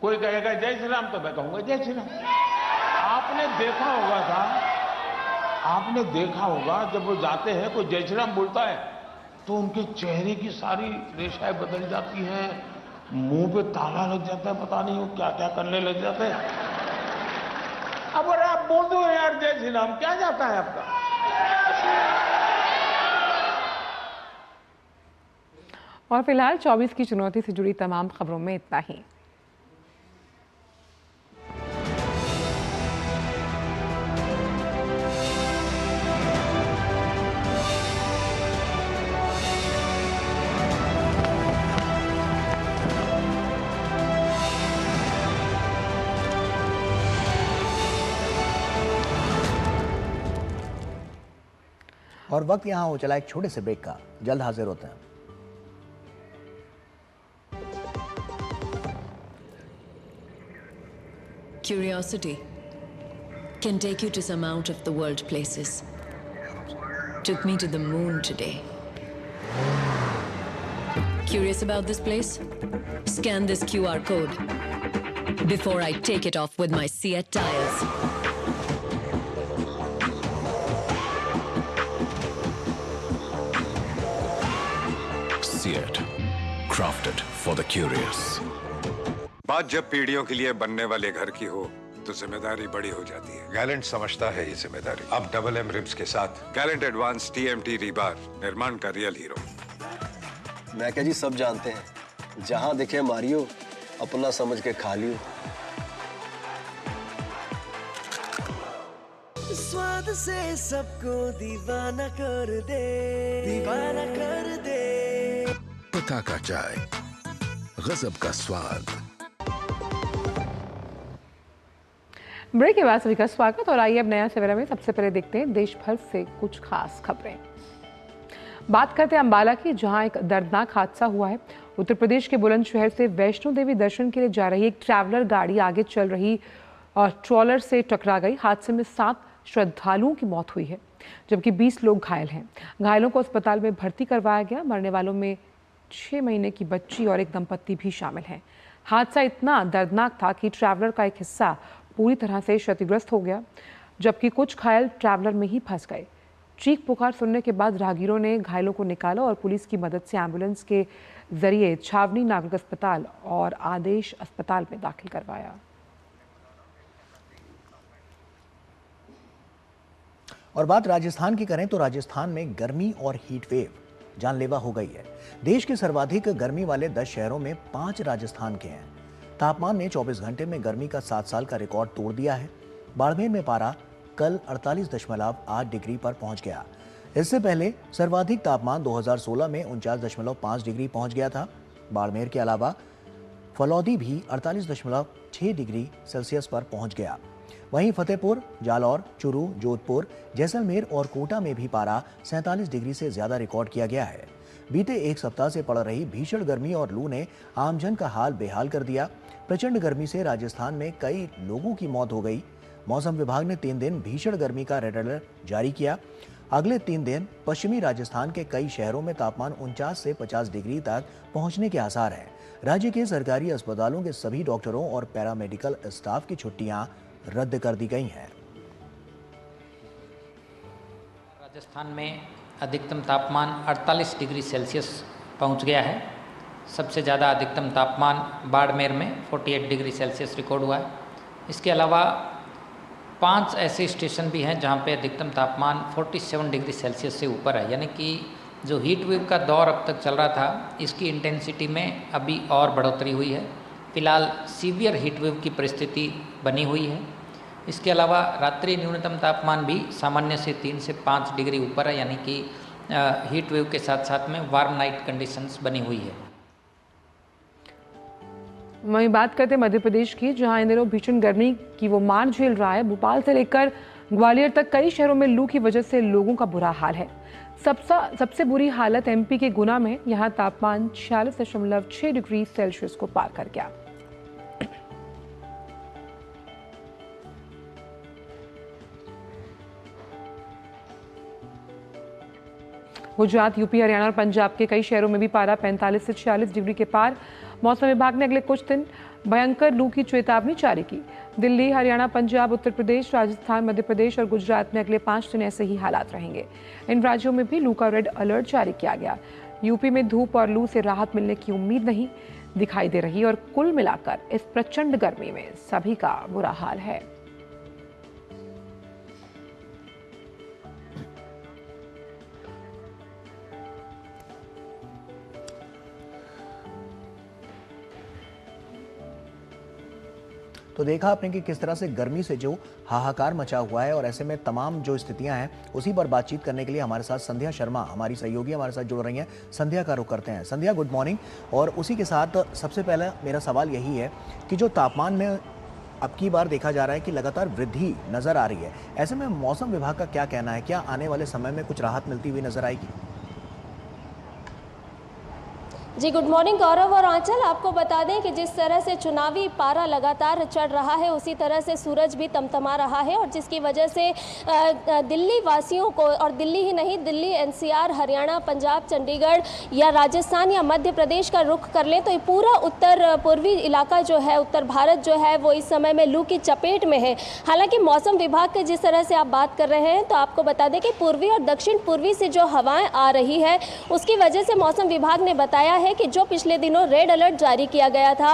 कोई कहेगा जय श्री राम तो मैं कहूंगा जय श्री राम। आपने देखा होगा जब वो जाते हैं कोई जय श्री राम बोलता है तो उनके चेहरे की सारी रेखाएं बदल जाती हैं, मुंह पे ताला लग जाता है, पता नहीं वो क्या क्या करने लग जाते हैं। अब अरे आप बोल दो यार जय श्री राम, क्या जाता है आपका। और फिलहाल 24 की चुनौती से जुड़ी तमाम खबरों में इतना ही। और वक्त यहाँ हो चला एक छोटे से ब्रेक का। जल्द हाजिर होते हैं। Curiosity can take you to some out of the world places. Took me to the moon today. Curious about this place? Scan this QR code before I take it off with my Seat tires. Seat, crafted for the curious. बात जब पीढ़ियों के लिए बनने वाले घर की हो तो जिम्मेदारी बड़ी हो जाती है। गैलेंट समझता है ये जिम्मेदारी। अब डबल एम रिब्स के साथ गैलेंट एडवांस TMT रीबार, निर्माण का रियल हीरो। मैं क्या जी सब जानते हैं, जहां दिखे मारियो, अपना समझ के खा लियो। स्वाद से सबको दीवाना कर दे, दीवाना कर दे। मता का चाय, गजब का स्वाद। ब्रेक के बाद सभी का स्वागत और आइए अब नया सवेरा में सबसे पहले देखते हैं देश भर से कुछ खास खबरें। बात करते हैं अंबाला की, जहां एक दर्दनाक हादसा हुआ है। उत्तर प्रदेश के बुलंदशहर से वैष्णो देवी दर्शन के लिए जा रही एक ट्रैवलर गाड़ी आगे चल रही और ट्रॉलर से टकरा गई। हादसे में 7 श्रद्धालुओं की मौत हुई है, जबकि 20 लोग घायल हैं। घायलों को अस्पताल में भर्ती करवाया गया। मरने वालों में 6 महीने की बच्ची और एक दंपत्ति भी शामिल हैं। हादसा इतना दर्दनाक था कि ट्रैवलर का एक हिस्सा पूरी तरह से क्षतिग्रस्त हो गया, जबकि कुछ घायल ट्रैवलर में ही फंस गए। चीख पुकार सुनने के बाद राहगीरों ने घायलों को निकाला और पुलिस की मदद से एम्बुलेंस के जरिए छावनी नागरिक अस्पताल और आदेश अस्पताल में दाखिल करवाया। और बात राजस्थान की करें तो राजस्थान में गर्मी और हीट वेव जानलेवा हो गई है। देश के सर्वाधिक गर्मी वाले 10 शहरों में 5 राजस्थान के हैं। तापमान ने 24 घंटे में गर्मी का 7 साल का रिकॉर्ड तोड़ दिया है। बाड़मेर में पारा कल 48.8 डिग्री पर पहुंच गया। इससे पहले सर्वाधिक तापमान 2016 में 49.5 डिग्री पहुंच गया था। बाड़मेर के अलावा फलौदी भी 48.6 डिग्री सेल्सियस पर पहुंच गया। वहीं फतेहपुर, जालौर, चुरू, जोधपुर, जैसलमेर और कोटा में भी पारा 47 डिग्री से ज्यादा रिकॉर्ड किया गया है। बीते एक सप्ताह से पड़ रही भीषण गर्मी और लू ने आमजन का हाल बेहाल कर दिया। प्रचंड गर्मी से राजस्थान में कई लोगों की मौत हो गई। मौसम विभाग ने 3 दिन भीषण गर्मी का रेड अलर्ट जारी किया। अगले 3 दिन पश्चिमी राजस्थान के कई शहरों में तापमान 49 से 50 डिग्री तक पहुंचने के आसार हैं। राज्य के सरकारी अस्पतालों के सभी डॉक्टरों और पैरामेडिकल स्टाफ की छुट्टियां रद्द कर दी गई हैं। राजस्थान में अधिकतम तापमान 48 डिग्री सेल्सियस पहुंच गया है। सबसे ज़्यादा अधिकतम तापमान बाड़मेर में 48 डिग्री सेल्सियस रिकॉर्ड हुआ है। इसके अलावा 5 ऐसे स्टेशन भी हैं जहां पे अधिकतम तापमान 47 डिग्री सेल्सियस से ऊपर है। यानी कि जो हीट वेव का दौर अब तक चल रहा था, इसकी इंटेंसिटी में अभी और बढ़ोतरी हुई है। फिलहाल सीवियर हीट वेव की परिस्थिति बनी हुई है। इसके अलावा रात्रि न्यूनतम तापमान भी सामान्य से 3 से 5 डिग्री ऊपर है। यानी कि हीट वेव के साथ साथ में वार्म नाइट कंडीशंस बनी हुई है। वहीं बात करते हैं मध्य प्रदेश की, जहां इन दिनों भीषण गर्मी की वो मार झेल रहा है। भोपाल से लेकर ग्वालियर तक कई शहरों में लू की वजह से लोगों का बुरा हाल है। सबसे बुरी हालत एमपी के गुना में। यहां तापमान 46.6 डिग्री सेल्सियस को पार कर गया। गुजरात, यूपी, हरियाणा और पंजाब के कई शहरों में भी पारा 45 से 46 डिग्री के पार। मौसम विभाग ने अगले कुछ दिन भयंकर लू की चेतावनी जारी की। दिल्ली, हरियाणा, पंजाब, उत्तर प्रदेश, राजस्थान, मध्य प्रदेश और गुजरात में अगले 5 दिन ऐसे ही हालात रहेंगे। इन राज्यों में भी लू का रेड अलर्ट जारी किया गया। यूपी में धूप और लू से राहत मिलने की उम्मीद नहीं दिखाई दे रही और कुल मिलाकर इस प्रचंड गर्मी में सभी का बुरा हाल है। तो देखा आपने कि किस तरह से गर्मी से जो हाहाकार मचा हुआ है, और ऐसे में तमाम जो स्थितियां हैं उसी पर बातचीत करने के लिए हमारे साथ संध्या शर्मा, हमारी सहयोगी, हमारे साथ जुड़ रही हैं। संध्या का रुख करते हैं। संध्या, गुड मॉर्निंग। और उसी के साथ सबसे पहले मेरा सवाल यही है कि जो तापमान में अब की बार देखा जा रहा है कि लगातार वृद्धि नजर आ रही है, ऐसे में मौसम विभाग का क्या कहना है? क्या आने वाले समय में कुछ राहत मिलती हुई नजर आएगी? जी गुड मॉर्निंग गौरव और आंचल। आपको बता दें कि जिस तरह से चुनावी पारा लगातार चढ़ रहा है, उसी तरह से सूरज भी तमतमा रहा है, और जिसकी वजह से दिल्ली वासियों को, और दिल्ली ही नहीं, दिल्ली, एनसीआर, हरियाणा, पंजाब, चंडीगढ़ या राजस्थान या मध्य प्रदेश का रुख कर लें तो ये पूरा उत्तर पूर्वी इलाका जो है, उत्तर भारत जो है, वो इस समय में लू की चपेट में है। हालांकि मौसम विभाग के जिस तरह से आप बात कर रहे हैं, तो आपको बता दें कि पूर्वी और दक्षिण पूर्वी से जो हवाएं आ रही है, उसकी वजह से मौसम विभाग ने बताया है कि जो पिछले दिनों रेड अलर्ट जारी किया गया था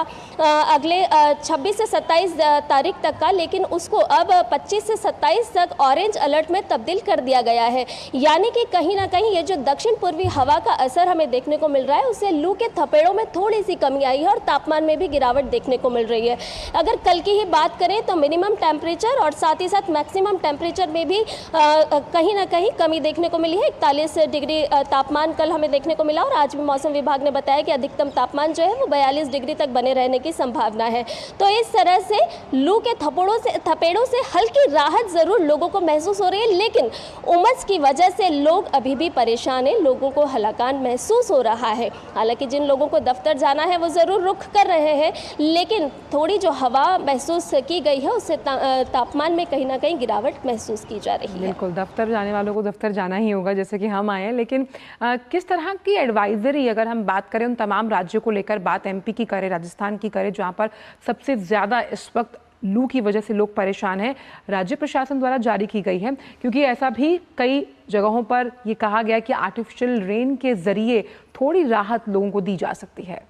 अगले 26 से 27 तारीख तक का, लेकिन उसको अब 25 से 27 तक ऑरेंज अलर्ट में तब्दील कर दिया गया है। यानी कि कहीं ना कहीं ये जो दक्षिण पूर्वी हवा का असर हमें देखने को मिल रहा है, उससे लू के थपेड़ों में थोड़ी सी कमी आई है और तापमान में भी गिरावट देखने को मिल रही है। अगर कल की ही बात करें तो मिनिमम टेम्परेचर और साथ ही साथ मैक्सिमम टेम्परेचर में भी कहीं ना कहीं कमी देखने को मिली है। 41 डिग्री तापमान कल हमें देखने को मिला, और आज भी मौसम विभाग ने बताया कि अधिकतम तापमान जो है वो 42 डिग्री तक बने रहने की संभावना है। तो इस तरह से लू के थपेड़ों से हल्की राहत ज़रूर लोगों को महसूस हो रही है, लेकिन उमस की वजह से लोग अभी भी परेशान हैं, लोगों को हलाकान महसूस हो रहा है। हालांकि जिन लोगों को दफ्तर जाना है वो ज़रूर रुख कर रहे हैं, लेकिन थोड़ी जो हवा महसूस की गई है उससे तापमान में कहीं ना कहीं गिरावट महसूस की जा रही है। बिल्कुल, दफ्तर जाने वालों को दफ्तर जाना ही होगा जैसे कि हम आए हैं, लेकिन किस तरह की एडवाइजरी, अगर हम बात करें उन तमाम राज्यों को लेकर, बात एमपी की करें, राजस्थान की करें, जहाँ पर सबसे ज़्यादा इस वक्त लू की वजह से लोग परेशान हैं, राज्य प्रशासन द्वारा जारी की गई है, क्योंकि ऐसा भी कई जगहों पर ये कहा गया कि आर्टिफिशियल रेन के ज़रिए थोड़ी राहत लोगों को दी जा सकती है।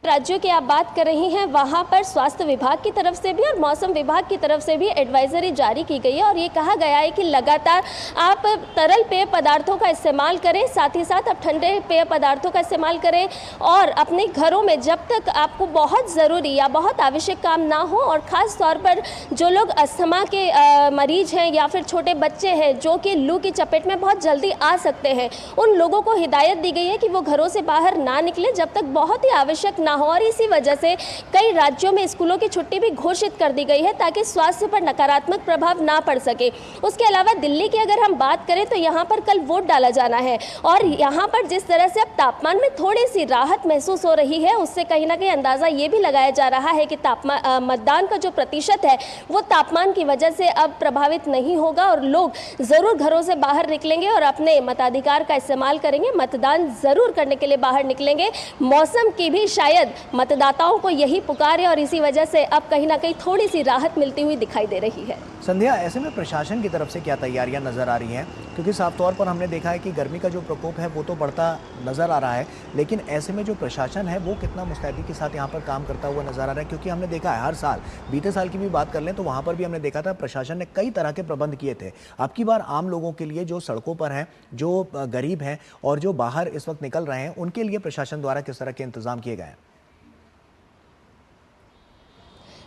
राज्यों की आप बात कर रही हैं, वहाँ पर स्वास्थ्य विभाग की तरफ से भी और मौसम विभाग की तरफ से भी एडवाइजरी जारी की गई है और ये कहा गया है कि लगातार आप तरल पेय पदार्थों का इस्तेमाल करें, साथ ही साथ आप ठंडे पेय पदार्थों का इस्तेमाल करें और अपने घरों में जब तक आपको बहुत ज़रूरी या बहुत आवश्यक काम ना हो, और ख़ास तौर पर जो लोग अस्थमा के मरीज हैं या फिर छोटे बच्चे हैं जो कि लू की चपेट में बहुत जल्दी आ सकते हैं, उन लोगों को हिदायत दी गई है कि वो घरों से बाहर ना निकले जब तक बहुत ही आवश्यक ना हो। और इसी वजह से कई राज्यों में स्कूलों की छुट्टी भी घोषित कर दी गई है ताकि स्वास्थ्य पर नकारात्मक प्रभाव ना पड़ सके। उसके अलावा दिल्ली की अगर हम बात करें तो यहाँ पर कल वोट डाला जाना है और यहाँ पर जिस तरह से अब तापमान में थोड़ी सी राहत महसूस हो रही है, उससे कहीं ना कहीं अंदाज़ा ये भी लगाया जा रहा है कि मतदान का जो प्रतिशत है वो तापमान की वजह से अब प्रभावित नहीं होगा और लोग ज़रूर घरों से बाहर निकलेंगे और अपने मताधिकार का इस्तेमाल करेंगे, मतदान ज़रूर करने के लिए बाहर निकलेंगे। मौसम की भी शायद मतदाताओं को यही पुकार है और इसी वजह से अब कहीं ना कहीं थोड़ी सी राहत मिलती हुई दिखाई दे रही है। संध्या, ऐसे में प्रशासन की तरफ से क्या तैयारियां नजर आ रही हैं? क्योंकि साफ तौर पर हमने देखा है कि गर्मी का जो प्रकोप है वो तो बढ़ता नजर आ रहा है, लेकिन ऐसे में जो प्रशासन है वो कितना मुस्तैदी के साथ यहाँ पर काम करता हुआ नजर आ रहा है? क्योंकि हमने देखा है हर साल, बीते साल की भी बात कर लें तो वहाँ पर भी हमने देखा था प्रशासन ने कई तरह के प्रबंध किए थे। अब की बार आम लोगों के लिए जो सड़कों पर हैं, जो गरीब हैं और जो बाहर इस वक्त निकल रहे हैं, उनके लिए प्रशासन द्वारा किस तरह के इंतजाम किए गए हैं?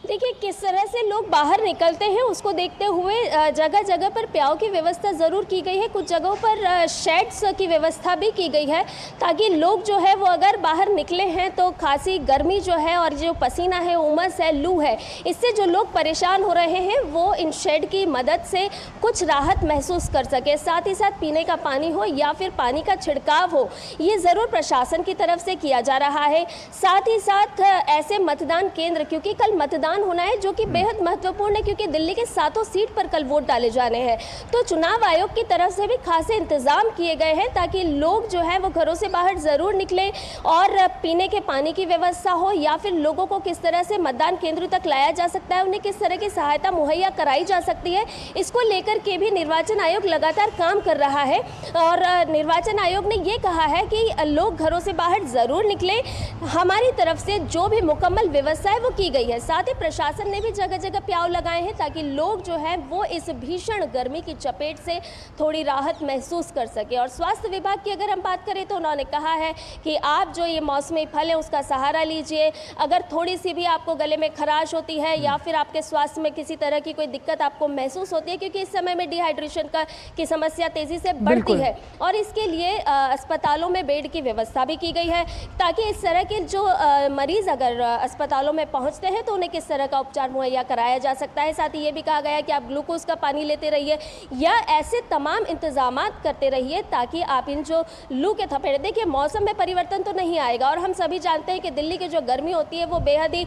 देखिए, किस तरह से लोग बाहर निकलते हैं उसको देखते हुए जगह जगह पर प्याऊ की व्यवस्था ज़रूर की गई है। कुछ जगहों पर शेड्स की व्यवस्था भी की गई है ताकि लोग जो है वो अगर बाहर निकले हैं तो खासी गर्मी जो है और जो पसीना है, उमस है, लू है, इससे जो लोग परेशान हो रहे हैं वो इन शेड की मदद से कुछ राहत महसूस कर सके। साथ ही साथ पीने का पानी हो या फिर पानी का छिड़काव हो, ये ज़रूर प्रशासन की तरफ से किया जा रहा है। साथ ही साथ ऐसे मतदान केंद्र, क्योंकि कल मतदान होना है जो कि बेहद महत्वपूर्ण है, क्योंकि दिल्ली के 7 सीट पर कल वोट डाले जाने हैं, तो चुनाव आयोग की तरफ से भी खासे इंतजाम किए गए हैं ताकि लोग जो है वो घरों से बाहर जरूर निकलें और पीने के पानी की व्यवस्था हो या फिर लोगों को किस तरह से मतदान केंद्र तक लाया जा सकता है, उन्हें किस तरह की सहायता मुहैया कराई जा सकती है, इसको लेकर के भी निर्वाचन आयोग लगातार काम कर रहा है। और निर्वाचन आयोग ने ये कहा है कि लोग घरों से बाहर जरूर निकलें, हमारी तरफ से जो भी मुकम्मल व्यवस्था है वो की गई है। साथ ही प्रशासन ने भी जगह जगह प्याऊ लगाए हैं ताकि लोग जो है वो इस भीषण गर्मी की चपेट से थोड़ी राहत महसूस कर सके। और स्वास्थ्य विभाग की अगर हम बात करें तो उन्होंने कहा है कि आप जो ये मौसमी फल है उसका सहारा लीजिए। अगर थोड़ी सी भी आपको गले में खराश होती है या फिर आपके स्वास्थ्य में किसी तरह की कोई दिक्कत आपको महसूस होती है, क्योंकि इस समय में डिहाइड्रेशन की समस्या तेजी से बढ़ती है और इसके लिए अस्पतालों में बेड की व्यवस्था भी की गई है ताकि इस तरह के जो मरीज अगर अस्पतालों में पहुंचते हैं तो उन्हें किस तरह का उपचार मुहैया कराया जा सकता है। साथ ही ये भी कहा गया है कि आप ग्लूकोज का पानी लेते रहिए या ऐसे तमाम इंतजाम करते रहिए ताकि आप इन जो लू के थपेड़े, देखिए मौसम में परिवर्तन तो नहीं आएगा और हम सभी जानते हैं कि दिल्ली की जो गर्मी होती है वो बेहद ही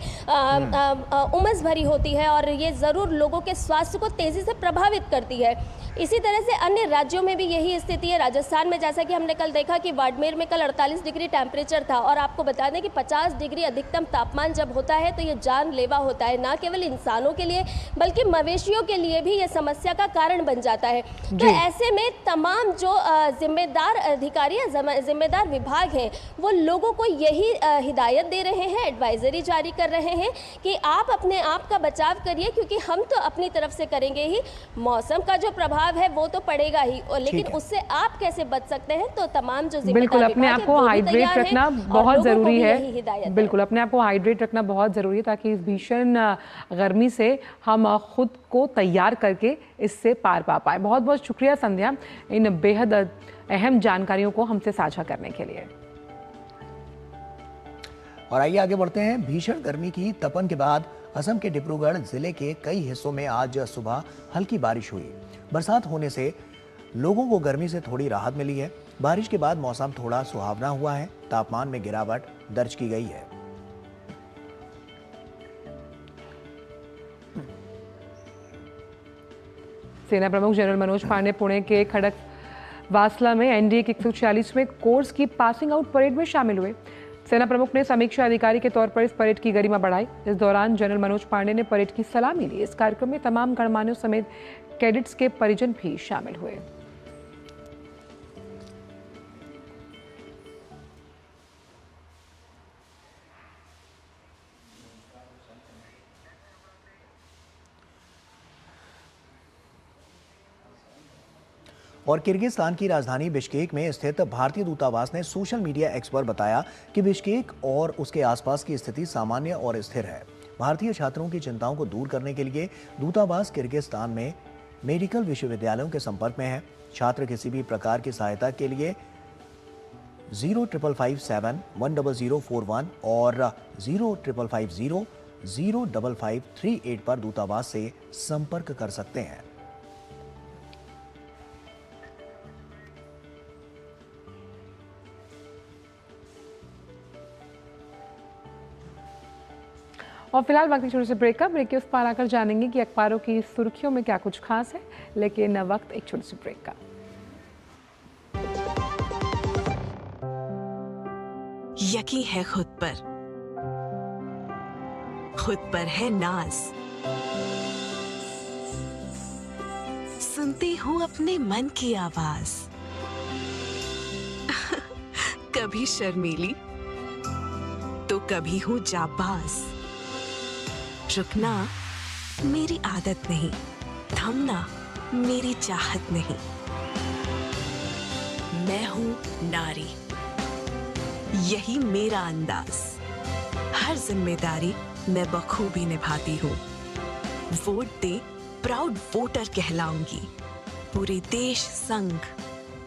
उमस भरी होती है और ये ज़रूर लोगों के स्वास्थ्य को तेज़ी से प्रभावित करती है। इसी तरह से अन्य राज्यों में भी यही स्थिति है। राजस्थान में जैसा कि हमने कल देखा कि बाड़मेर में कल 48 डिग्री टेम्परेचर था और आपको बता दें कि 50 डिग्री अधिकतम तापमान जब होता है तो ये जानलेवा होता है, ना केवल इंसानों के लिए बल्कि मवेशियों के लिए भी ये समस्या का कारण बन जाता है। तो ऐसे में तमाम जो जिम्मेदार अधिकारी या जिम्मेदार विभाग हैं वो लोगों को यही हिदायत दे रहे हैं, एडवाइजरी जारी कर रहे हैं कि आप अपने आप का बचाव करिए, क्योंकि हम तो अपनी तरफ से करेंगे ही, मौसम का जो प्रभाव है वो तो पड़ेगा ही, लेकिन उससे आप कैसे बच सकते हैं तो तमाम जो बिल्कुल अपने आप को हाइड्रेट रखना बहुत ज़रूरी है। बिल्कुल अपने आप को हाइड्रेट रखना बहुत ज़रूरी है ताकि इस भीषण भीषण गर्मी से हम खुद को तैयार करके इससे पार पा पाए। बहुत बहुत शुक्रिया संध्या इन बेहद अहम जानकारियों को हमसे साझा करने के लिए। और आइए आगे बढ़ते हैं। भीषण गर्मी की तपन के बाद असम के डिब्रूगढ़ जिले के कई हिस्सों में आज सुबह हल्की बारिश हुई। बरसात होने से लोगों को गर्मी से थोड़ी राहत मिली है। बारिश के बाद मौसम थोड़ा सुहावना हुआ है। तापमान में गिरावट दर्ज की गई है। सेना प्रमुख जनरल मनोज पांडे पुणे के खड़क वासला में एनडीए के 146वें कोर्स की पासिंग आउट परेड में शामिल हुए। सेना प्रमुख ने समीक्षा अधिकारी के तौर पर इस परेड की गरिमा बढ़ाई। इस दौरान जनरल मनोज पांडे ने परेड की सलामी ली। इस कार्यक्रम में तमाम गणमान्यों समेत कैडेट्स के परिजन भी शामिल हुए। और किर्गिस्तान की राजधानी बिश्केक में स्थित भारतीय दूतावास ने सोशल मीडिया एक्स पर बताया कि बिश्केक और उसके आसपास की स्थिति सामान्य और स्थिर है। भारतीय छात्रों की चिंताओं को दूर करने के लिए दूतावास किर्गिस्तान में मेडिकल विश्वविद्यालयों के संपर्क में है। छात्र किसी भी प्रकार की सहायता के लिए 0557-10041 और 0550-05538 पर दूतावास से संपर्क कर सकते हैं। और फिलहाल वक्त एक छोटे से ब्रेक का। ब्रेक के उस पार आकर जानेंगे कि अखबारों की सुर्खियों में क्या कुछ खास है, लेकिन वक्त एक छोटे से ब्रेक का। यकीन है खुद पर है नाज। सुनती हूँ अपने मन की आवाज। कभी शर्मीली तो कभी हूँ जाबाज। रुकना मेरी आदत नहीं, थमना मेरी चाहत नहीं। मैं हूँ नारी, यही मेरा अंदाज। हर जिम्मेदारी मैं बखूबी निभाती हूँ। वोट दे, प्राउड वोटर कहलाऊंगी। पूरे देश संग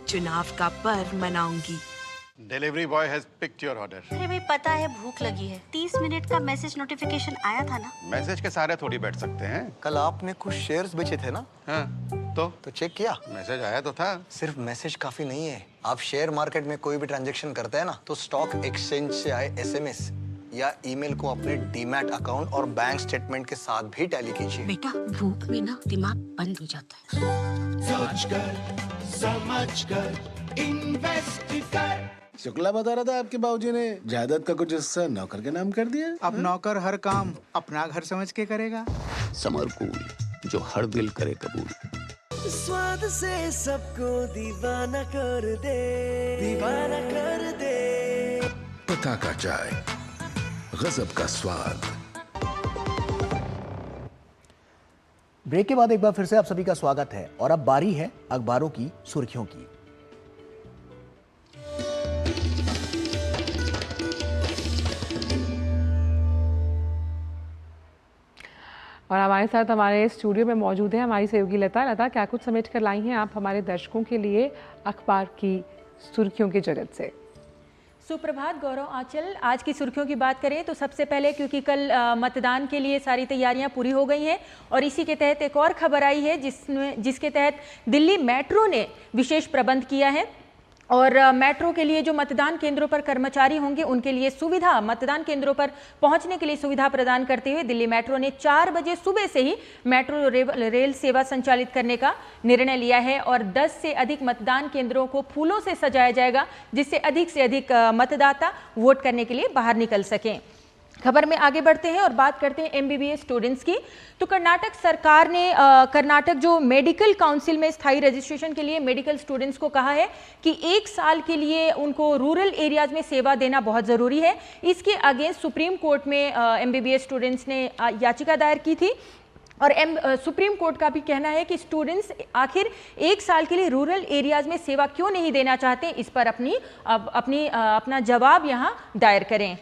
चुनाव का पर्व मनाऊंगी। Delivery boy has picked your order. अरे भाई पता है भूख लगी है। 30 मिनट का मैसेज नोटिफिकेशन आया था ना। मैसेज के सारे थोड़ी बैठ सकते हैं। कल आपने कुछ शेयर्स बेचे थे ना? हाँ, तो चेक किया? मैसेज आया तो था। सिर्फ मैसेज काफी नहीं है। आप शेयर मार्केट में कोई भी ट्रांजैक्शन करते हैं ना, तो स्टॉक एक्सचेंज से आए एसएमएस या ईमेल को अपने डीमैट अकाउंट और बैंक स्टेटमेंट के साथ भी टैली कीजिए। बेटा भूख में ना दिमाग बंद हो जाता है। समझकर इन्वेस्ट कर। शुक्ला बता रहा था आपके बाबूजी ने जायदाद का कुछ हिस्सा नौकर के नाम कर दिया। अब नौकर हर काम अपना घर समझ के करेगा। समरकूल, जो हर दिल करे कबूल। स्वाद से सबको दीवाना कर दे, दीवाना कर दे। पता का चाय, गजब का स्वाद। ब्रेक के बाद एक बार फिर से आप सभी का स्वागत है और अब बारी है अखबारों की सुर्खियों की। और हमारे साथ हमारे स्टूडियो में मौजूद है हमारी सहयोगी लता। क्या कुछ समेट कर लाई हैं आप हमारे दर्शकों के लिए अखबार की सुर्खियों के जगत से? सुप्रभात गौरव आंचल। आज की सुर्खियों की बात करें तो सबसे पहले क्योंकि कल मतदान के लिए सारी तैयारियां पूरी हो गई हैं और इसी के तहत एक और खबर आई है जिसके तहत दिल्ली मेट्रो ने विशेष प्रबंध किया है और मेट्रो के लिए जो मतदान केंद्रों पर कर्मचारी होंगे उनके लिए सुविधा, मतदान केंद्रों पर पहुंचने के लिए सुविधा प्रदान करते हुए दिल्ली मेट्रो ने 4 बजे सुबह से ही मेट्रो रेल सेवा संचालित करने का निर्णय लिया है और 10 से अधिक मतदान केंद्रों को फूलों से सजाया जाएगा जिससे अधिक मतदाता वोट करने के लिए बाहर निकल सकें। खबर में आगे बढ़ते हैं और बात करते हैं एमबीबीएस स्टूडेंट्स की। तो कर्नाटक सरकार ने कर्नाटक जो मेडिकल काउंसिल में स्थायी रजिस्ट्रेशन के लिए मेडिकल स्टूडेंट्स को कहा है कि 1 साल के लिए उनको रूरल एरियाज में सेवा देना बहुत ज़रूरी है। इसके अगेंस्ट सुप्रीम कोर्ट में एमबीबीएस स्टूडेंट्स ने याचिका दायर की थी और सुप्रीम कोर्ट का भी कहना है कि स्टूडेंट्स आखिर 1 साल के लिए रूरल एरियाज में सेवा क्यों नहीं देना चाहते, इस पर अपना जवाब यहाँ दायर करें।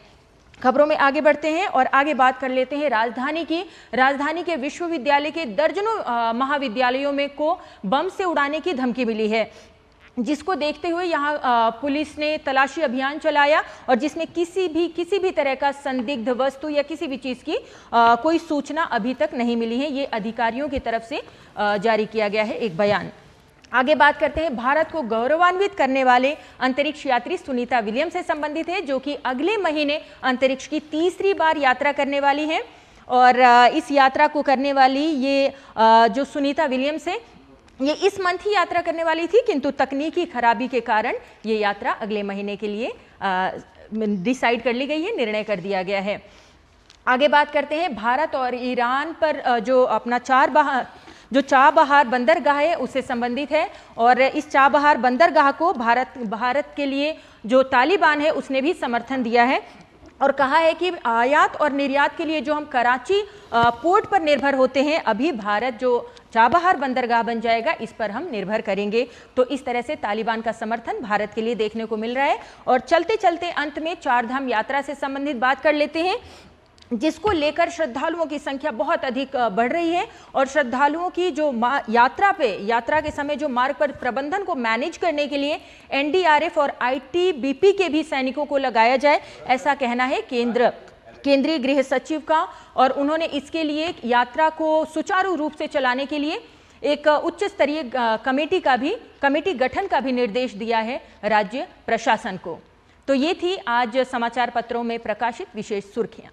खबरों में आगे बढ़ते हैं और आगे बात कर लेते हैं राजधानी की। राजधानी के विश्वविद्यालय के दर्जनों महाविद्यालयों में को बम से उड़ाने की धमकी मिली है, जिसको देखते हुए यहाँ पुलिस ने तलाशी अभियान चलाया और जिसमें किसी भी तरह का संदिग्ध वस्तु या किसी भी चीज़ की कोई सूचना अभी तक नहीं मिली है। ये अधिकारियों की तरफ से जारी किया गया है एक बयान। आगे बात करते हैं, भारत को गौरवान्वित करने वाले अंतरिक्ष यात्री सुनीता विलियम्स से संबंधित है, जो कि अगले महीने अंतरिक्ष की तीसरी बार यात्रा करने वाली है। और इस यात्रा को करने वाली ये जो सुनीता विलियम्स है, ये इस मंथ ही यात्रा करने वाली थी, किंतु तकनीकी खराबी के कारण ये यात्रा अगले महीने के लिए डिसाइड कर ली गई है, निर्णय कर दिया गया है। आगे बात करते हैं, भारत और ईरान पर जो अपना चाबहार बंदरगाह है उससे संबंधित है। और इस चाबहार बंदरगाह को भारत के लिए जो तालिबान है उसने भी समर्थन दिया है और कहा है कि आयात और निर्यात के लिए जो हम कराची पोर्ट पर निर्भर होते हैं, अभी भारत जो चाबहार बंदरगाह बन जाएगा इस पर हम निर्भर करेंगे। तो इस तरह से तालिबान का समर्थन भारत के लिए देखने को मिल रहा है। और चलते चलते अंत में चारधाम यात्रा से संबंधित बात कर लेते हैं, जिसको लेकर श्रद्धालुओं की संख्या बहुत अधिक बढ़ रही है। और श्रद्धालुओं की जो यात्रा के समय जो मार्ग पर प्रबंधन को मैनेज करने के लिए एनडीआरएफ और आईटीबीपी के भी सैनिकों को लगाया जाए, ऐसा कहना है केंद्रीय गृह सचिव का। और उन्होंने इसके लिए यात्रा को सुचारू रूप से चलाने के लिए एक उच्च स्तरीय कमेटी गठन का भी निर्देश दिया है राज्य प्रशासन को। तो ये थी आज समाचार पत्रों में प्रकाशित विशेष सुर्खियां।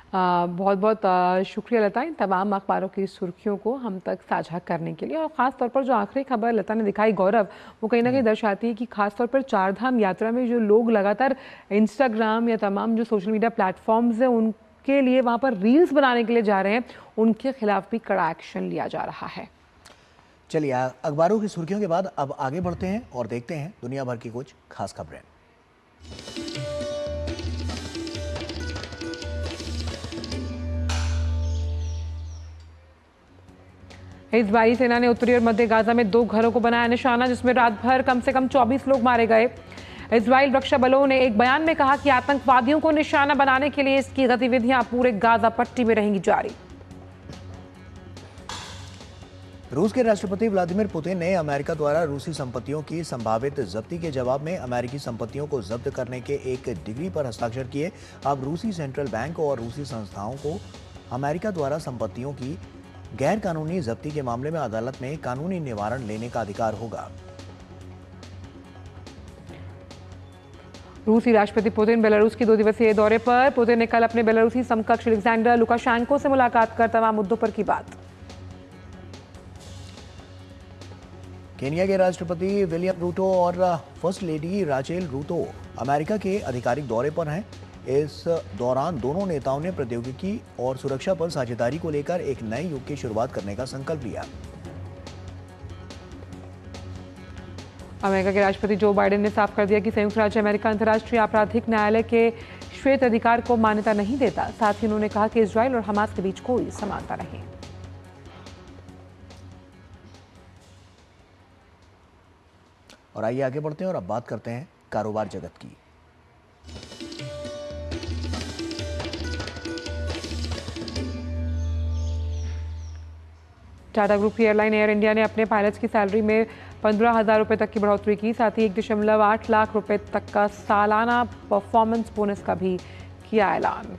बहुत बहुत शुक्रिया लता, इन तमाम अखबारों की सुर्खियों को हम तक साझा करने के लिए। और ख़ास तौर पर जो आखिरी खबर लता ने दिखाई गौरव, वो कहीं ना कहीं दर्शाती है कि खास तौर पर चारधाम यात्रा में जो लोग लगातार इंस्टाग्राम या तमाम जो सोशल मीडिया प्लेटफॉर्म्स हैं उनके लिए वहाँ पर रील्स बनाने के लिए जा रहे हैं, उनके खिलाफ भी कड़ा एक्शन लिया जा रहा है। चलिए अखबारों की सुर्खियों के बाद अब आगे बढ़ते हैं और देखते हैं दुनिया भर की कुछ खास खबरें। इजरायली सेना ने उत्तरी और मध्य गाजा में 2 घरों को बनाया निशाना, जिसमें रात भर कम से कम 24 लोग मारे गए। इजराइल रक्षा बलों ने एक बयान में कहा कि आतंकवादियों को निशाना बनाने के लिए इसकी गतिविधियां पूरे गाजा पट्टी में रहेंगी जारी। रूस के राष्ट्रपति व्लादिमीर पुतिन ने अमेरिका द्वारा रूसी संपत्तियों की संभावित जब्ती के जवाब में अमेरिकी संपत्तियों को जब्त करने के एक डिग्री पर हस्ताक्षर किए। अब रूसी सेंट्रल बैंक और रूसी संस्थाओं को अमेरिका द्वारा संपत्तियों की गैर कानूनी जब्ती के मामले में अदालत में कानूनी निवारण लेने का अधिकार होगा। रूसी राष्ट्रपति पुतिन बेलारूस की 2 दिवसीय दौरे पर। पुतिन ने कल अपने बेलारूसी समकक्ष अलेक्जेंडर लुकाशेंको से मुलाकात कर तमाम मुद्दों पर की बात। केनिया के राष्ट्रपति विलियम रूटो और फर्स्ट लेडी राचेल रूटो अमेरिका के आधिकारिक दौरे पर हैं। इस दौरान दोनों नेताओं ने प्रौद्योगिकी और सुरक्षा पर साझेदारी को लेकर एक नए युग की शुरुआत करने का संकल्प लिया। अमेरिका के राष्ट्रपति जो बाइडेन ने साफ कर दिया कि संयुक्त राज्य अमेरिका अंतर्राष्ट्रीय आपराधिक न्यायालय के श्वेत अधिकार को मान्यता नहीं देता। साथ ही उन्होंने कहा कि इजराइल और हमास के बीच कोई समानता नहीं। और आइए आगे बढ़ते हैं और अब बात करते हैं कारोबार जगत की। टाटा ग्रुप की एयरलाइन एयर इंडिया ने अपने पायलट्स की सैलरी में 15,000 रुपये तक की बढ़ोतरी की। साथ ही 1.8 लाख रुपए तक का सालाना परफॉर्मेंस बोनस का भी किया ऐलान।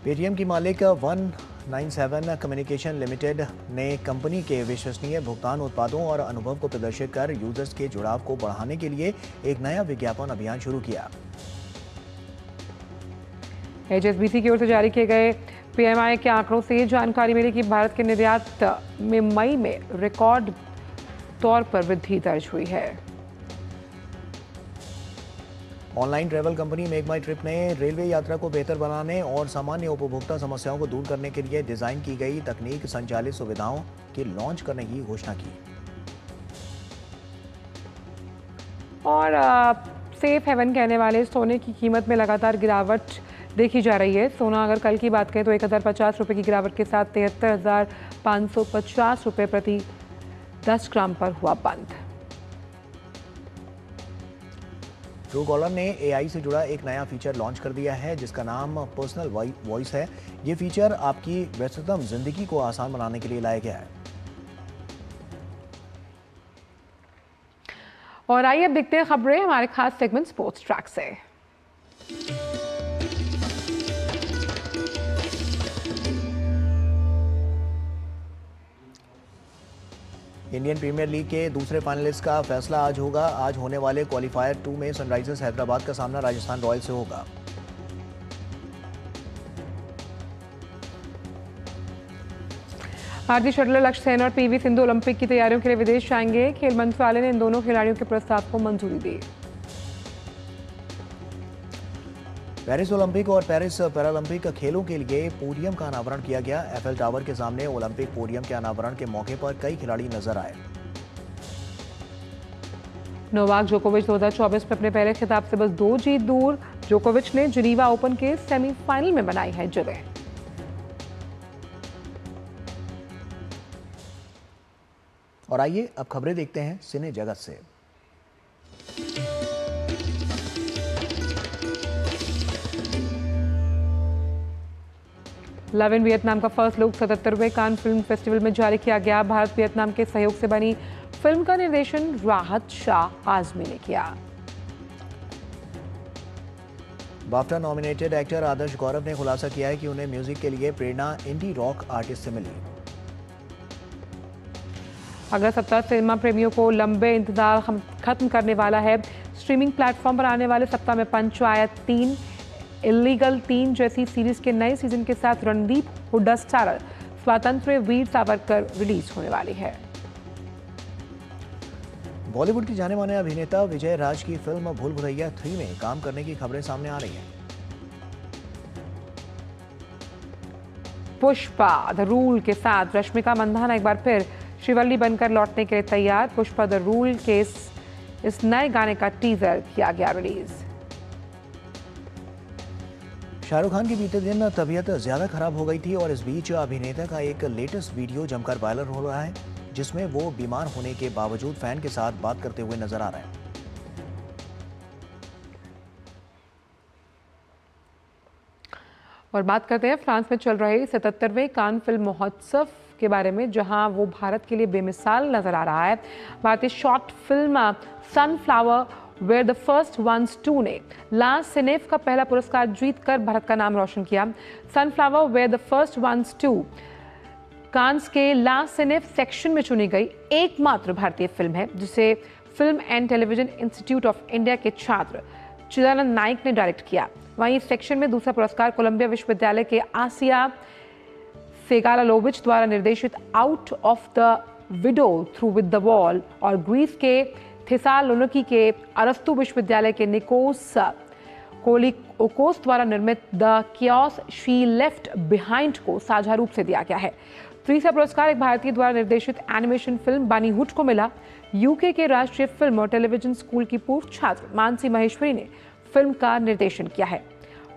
पेटीएम की मालिक 197 कम्युनिकेशन लिमिटेड ने कंपनी के विश्वसनीय भुगतान उत्पादों और अनुभव को प्रदर्शित कर यूजर्स के जुड़ाव को बढ़ाने के लिए एक नया विज्ञापन अभियान शुरू किया। HSBC की ओर से जारी किए गए PMI के आंकड़ों से जानकारी मिली कि भारत के निर्यात में मई में रिकॉर्ड तौर पर वृद्धि दर्ज हुई है। ऑनलाइन ट्रैवल कंपनी मेक माई ट्रिप ने रेलवे यात्रा को बेहतर बनाने और सामान्य उपभोक्ता समस्याओं को दूर करने के लिए डिजाइन की गई तकनीक संचालित सुविधाओं के लॉन्च करने की घोषणा की। और सेफ हेवन कहने वाले सोने की कीमत में लगातार गिरावट देखी जा रही है। सोना अगर कल की बात करें तो 1050 रुपये की गिरावट के साथ 73,550 रुपये प्रति 10 ग्राम पर हुआ बंद। ट्रू कॉलर ने AI से जुड़ा एक नया फीचर लॉन्च कर दिया है जिसका नाम पर्सनल वॉइस है। ये फीचर आपकी व्यस्ततम जिंदगी को आसान बनाने के लिए लाया गया है। और आइए अब देखते हैं खबरें हमारे खास सेगमेंट स्पोर्ट्स ट्रैक से। इंडियन प्रीमियर लीग के दूसरे फाइनलिस्ट का फैसला आज होगा। आज होने वाले क्वालिफायर 2 में सनराइजर्स हैदराबाद का सामना राजस्थान रॉयल्स से होगा। भारतीय शटलर लक्ष्य सेन और PV सिंधु ओलंपिक की तैयारियों के लिए विदेश जाएंगे। खेल मंत्रालय ने इन दोनों खिलाड़ियों के प्रस्ताव को मंजूरी दी। पेरिस ओलंपिक और पेरिस पैरालंपिक खेलों के लिए पोडियम का अनावरण किया गया। एफएल टावर के सामने ओलंपिक पोडियम के अनावरण के मौके पर कई खिलाड़ी नजर आए। नोवाक जोकोविच 2024 में अपने पहले खिताब से बस 2 जीत दूर। जोकोविच ने जिनीवा ओपन के सेमीफाइनल में बनाई है जगह। और आइए अब खबरें देखते हैं सिने जगत से। लव इन वियतनाम का फर्स्ट लुक 77वें कान फिल्म फेस्टिवल में जारी किया गया। भारत वियतनाम के सहयोग से बनी फिल्म का निर्देशन राहत शाह आजमी ने किया। बाफ्टा नॉमिनेटेड एक्टर आदर्श गौरव ने खुलासा किया है कि उन्हें म्यूजिक के लिए प्रेरणा इंडी रॉक आर्टिस्ट से मिली। अगला सप्ताह सिनेमा प्रेमियों को लंबे इंतजार खत्म करने वाला है। स्ट्रीमिंग प्लेटफॉर्म पर आने वाले सप्ताह में पंचायत 3, इलीगल 3 जैसी सीरीज के नए सीजन के साथ रणदीप हुड्डा स्टारर स्वतंत्र वीर सावरकर रिलीज होने वाली है। बॉलीवुड की जाने माने अभिनेता विजय राज की फिल्म भूल भुलैया 3 में काम करने की खबरें सामने आ रही हैं। पुष्पा द रूल के साथ रश्मिका मंदाना एक बार फिर श्रीवल्ली बनकर लौटने के लिए तैयार। पुष्पा द रूल के इस नए गाने का टीजर किया गया रिलीज। शाहरुख खान की बीते दिन तबीयत ज्यादा खराब हो गई थी और इस बीच अभिनेता का एक लेटेस्ट वीडियो जमकर वायरल हो रहा है जिसमें वो बीमार होने के बावजूद फैन के साथ बात करते हुए नजर आ रहे हैं। और बात करते हैं फ्रांस में चल रहे 77वें कान फिल्म महोत्सव के बारे में, जहां वो भारत के लिए बेमिसाल नजर आ रहा है। भारतीय short film sunflower were the first ones 2 ने ला सिनेफ का पहला पुरस्कार जीतकर भारत का नाम रोशन किया। Sunflower were the first ones 2 Cannes के ला सिनेफ सेक्शन में चुनी गई एकमात्र भारतीय फिल्म है जिसे film and television institute of India के छात्र चिदानंद नाइक ने डायरेक्ट किया। वहीं इस सेक्शन में दूसरा पुरस्कार कोलंबिया विश्वविद्यालय के आसिया सेगालालोविच द्वारा निर्देशित out of the widow through with the wall और ग्रीस के थेसालोनिकी के अरस्तु विश्वविद्यालय के निकोस कोलिकोस द्वारा निर्मित the chaos she left behind को साझा रूप से दिया गया है। तीसरा पुरस्कार एक भारतीय द्वारा निर्देशित एनिमेशन फिल्म बनी हुड को मिला। यूके के राष्ट्रीय फिल्म और टेलीविजन स्कूल की पूर्व छात्र मानसी महेश्वरी ने फिल्म का निर्देशन किया है।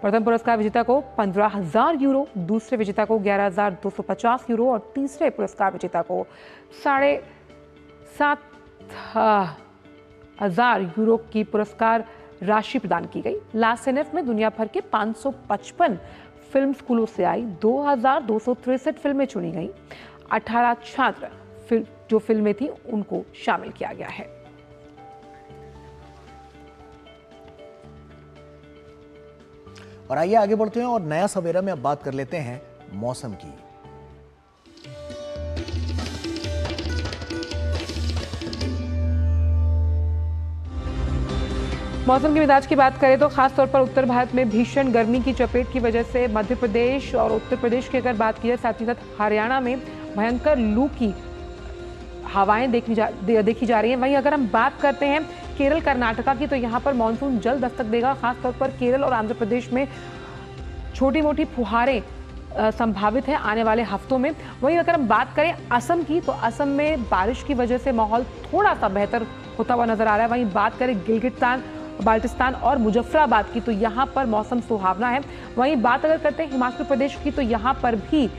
प्रथम पुरस्कार विजेता को 15,000 यूरो, दूसरे विजेता को 11,250 यूरो और तीसरे पुरस्कार विजेता को 7,500 यूरो की पुरस्कार राशि प्रदान की गई। ला सिनेफ में दुनिया भर के 555 फिल्म स्कूलों से आई 2,263 फिल्में चुनी गई। 18 छात्र जो फिल्में थी उनको शामिल किया गया है। और आइए आगे बढ़ते हैं और नया सवेरा में अब बात कर लेते हैं मौसम की। मौसम के मिजाज की बात करें तो खास तौर पर उत्तर भारत में भीषण गर्मी की चपेट की वजह से मध्य प्रदेश और उत्तर प्रदेश की अगर बात की जाए, साथ ही साथ हरियाणा में भयंकर लू की हवाएं देखी जा रही हैं। वहीं अगर हम बात करते हैं केरल कर्नाटका की, तो यहाँ पर मानसून जल्द दस्तक देगा। खासतौर पर केरल और आंध्र प्रदेश में छोटी मोटी फुहारें संभावित है आने वाले हफ्तों में। वहीं अगर हम बात करें असम की, तो असम में बारिश की वजह से माहौल थोड़ा सा बेहतर होता हुआ नजर आ रहा है। वहीं बात करें गिलगितस्तान, बाल्टिस्तान और मुजफ्फराबाद की, तो यहाँ पर मौसम सुहावना है। वहीं बात अगर करते हैं हिमाचल प्रदेश की, तो यहाँ पर भी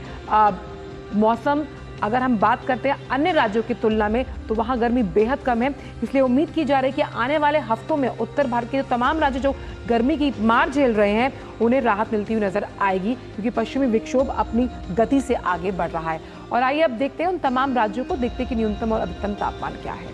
मौसम अगर हम बात करते हैं अन्य राज्यों की तुलना में तो वहाँ गर्मी बेहद कम है। इसलिए उम्मीद की जा रही है कि आने वाले हफ्तों में उत्तर भारत के जो तमाम राज्य जो गर्मी की मार झेल रहे हैं उन्हें राहत मिलती हुई नजर आएगी, क्योंकि पश्चिमी विक्षोभ अपनी गति से आगे बढ़ रहा है। और आइए अब देखते हैं उन तमाम राज्यों को, देखते हैं कि न्यूनतम और अधिकतम तापमान क्या है।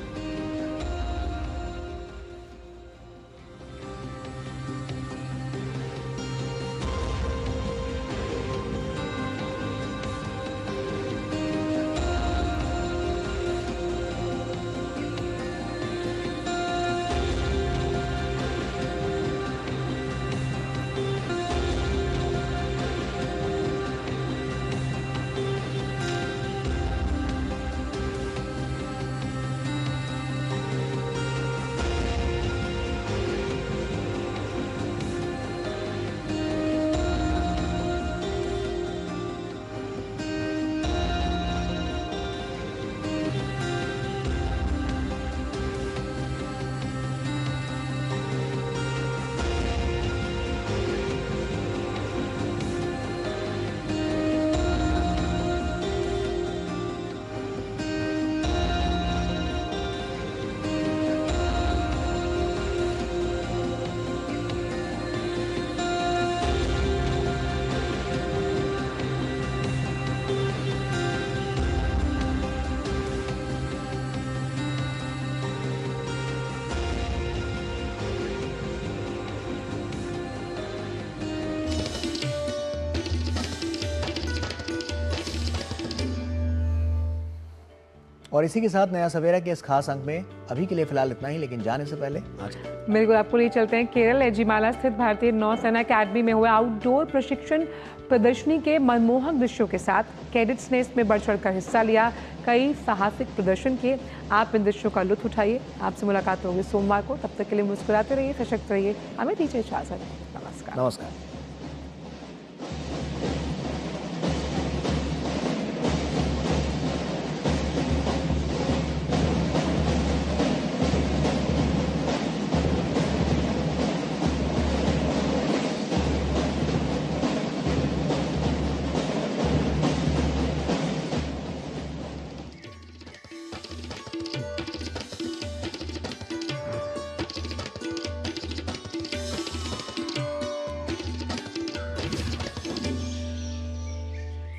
और इसी के साथ नया सवेरा के इस खास अंक में अभी के लिए फिलहाल इतना ही, लेकिन जाने से पहले आज बिल्कुल आपको लिए चलते हैं केरल एजिमाला स्थित भारतीय नौसेना अकेडमी में हुए आउटडोर प्रशिक्षण प्रदर्शनी के मनमोहक दृश्यों के साथ कैडेट्स ने इसमें बढ़ चढ़कर हिस्सा लिया। कई साहसिक प्रदर्शन किए। आप इन दृश्यों का लुत्फ उठाइए। आपसे मुलाकात होगी सोमवार को। तब तक के लिए मुस्कुराते रहिए, सशक्त रहिए। हमें दीजिए इजाजत। नमस्कार। नमस्कार।